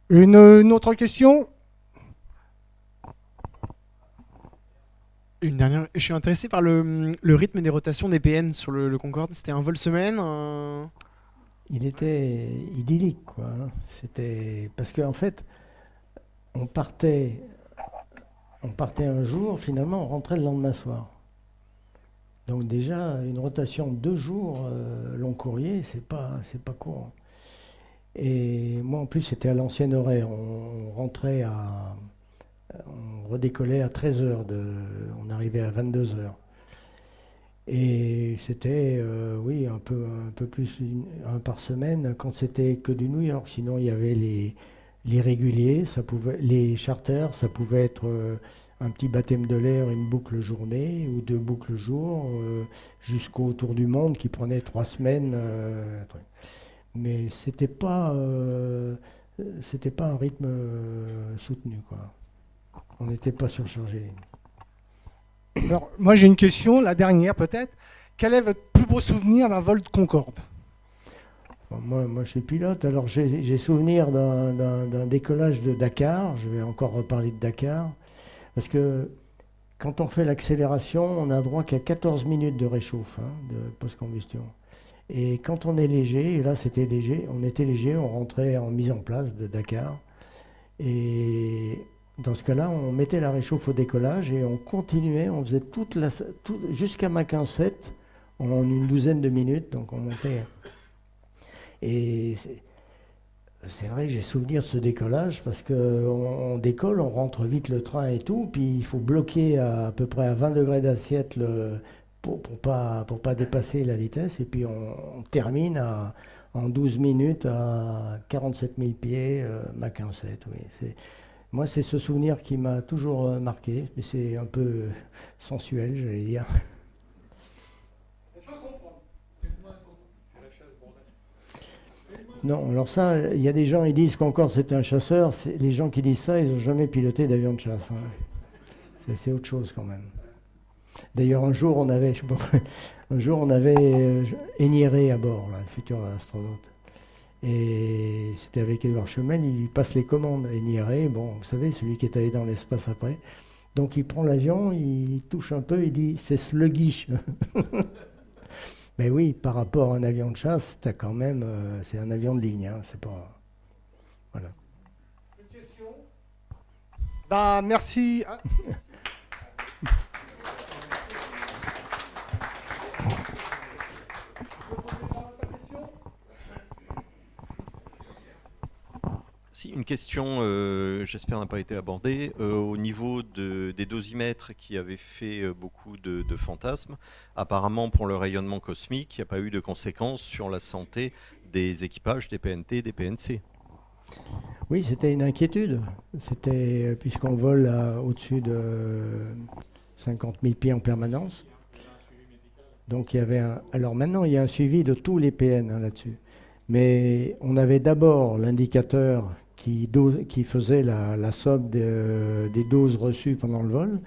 Une autre question ? Une dernière. Je suis intéressé par le rythme des rotations des PN sur le Concorde. C'était un vol semaine Il était idyllique, quoi. C'était parce qu'en fait, on partait un jour, finalement, on rentrait le lendemain soir. Donc déjà, une rotation de 2 jours long courrier, c'est pas courant. Et moi, en plus, c'était à l'ancienne horaire. On redécollait à 13h, on arrivait à 22h. Et c'était, un peu plus, un par semaine, quand c'était que du New York. Sinon, il y avait les réguliers, les charters, ça pouvait être un petit baptême de l'air, une boucle journée, ou 2 boucles jour, jusqu'au tour du monde qui prenait 3 semaines. Mais c'était pas un rythme soutenu, quoi. On n'était pas surchargé. Alors, moi j'ai une question, la dernière peut-être. Quel est votre plus beau souvenir d'un vol de Concorde ? Bon, moi, je suis pilote, alors j'ai souvenir d'un décollage de Dakar. Je vais encore reparler de Dakar. Parce que quand on fait l'accélération, on a droit qu'à 14 minutes de réchauffe, de post-combustion. Et quand on est léger, et là c'était léger, on était léger, on rentrait en mise en place de Dakar. Et dans ce cas-là, on mettait la réchauffe au décollage et on continuait, on faisait jusqu'à Mach 1.7 en une douzaine de minutes, donc on montait. Et c'est vrai que j'ai souvenir de ce décollage parce qu'on décolle, on rentre vite le train et tout, puis il faut bloquer à peu près à 20 degrés d'assiette pour pas dépasser la vitesse, et puis on termine en 12 minutes à 47 000 pieds, Mach 1.7. Oui. Moi, c'est ce souvenir qui m'a toujours marqué, mais c'est un peu sensuel, j'allais dire. Non, alors ça, il y a des gens qui disent qu'Concorde c'est un chasseur. Les gens qui disent ça, ils n'ont jamais piloté d'avion de chasse. C'est autre chose quand même. D'ailleurs, un jour, on avait Hénieré à bord, là, le futur astronaute. Et c'était avec Édouard Chemel, il lui passe les commandes. Hénieré, bon, vous savez, celui qui est allé dans l'espace après. Donc il prend l'avion, il touche un peu, il dit « c'est sluggish ». Mais oui, par rapport à un avion de chasse, t'as quand même, c'est un avion de ligne, c'est pas... Voilà. Une question ? Bah, merci. Si, une question, j'espère n'a pas été abordée, au niveau des dosimètres qui avaient fait beaucoup de fantasmes. Apparemment, pour le rayonnement cosmique, il n'y a pas eu de conséquences sur la santé des équipages, des PNT, des PNC. Oui, c'était une inquiétude. C'était, puisqu'on vole au-dessus de 50 000 pieds en permanence. Donc il y avait alors maintenant, il y a un suivi de tous les PN là-dessus. Mais on avait d'abord l'indicateur qui faisait la somme des doses reçues pendant le vol.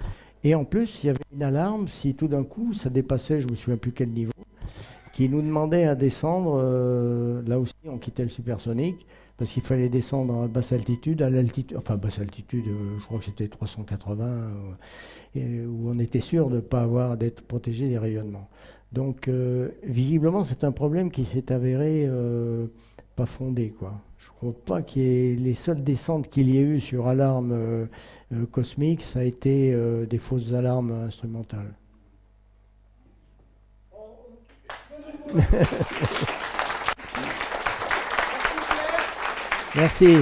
Et en plus, il y avait une alarme si tout d'un coup ça dépassait, je ne me souviens plus quel niveau, qui nous demandait à descendre. Là aussi, on quittait le supersonique parce qu'il fallait descendre à basse altitude, enfin basse altitude, je crois que c'était 380, où on était sûr de ne pas d'être protégé des rayonnements. Donc, visiblement, c'est un problème qui s'est avéré pas fondé, quoi. Je ne crois pas qu'il y ait les seules descentes qu'il y ait eu sur alarme cosmique, ça a été des fausses alarmes instrumentales. Merci.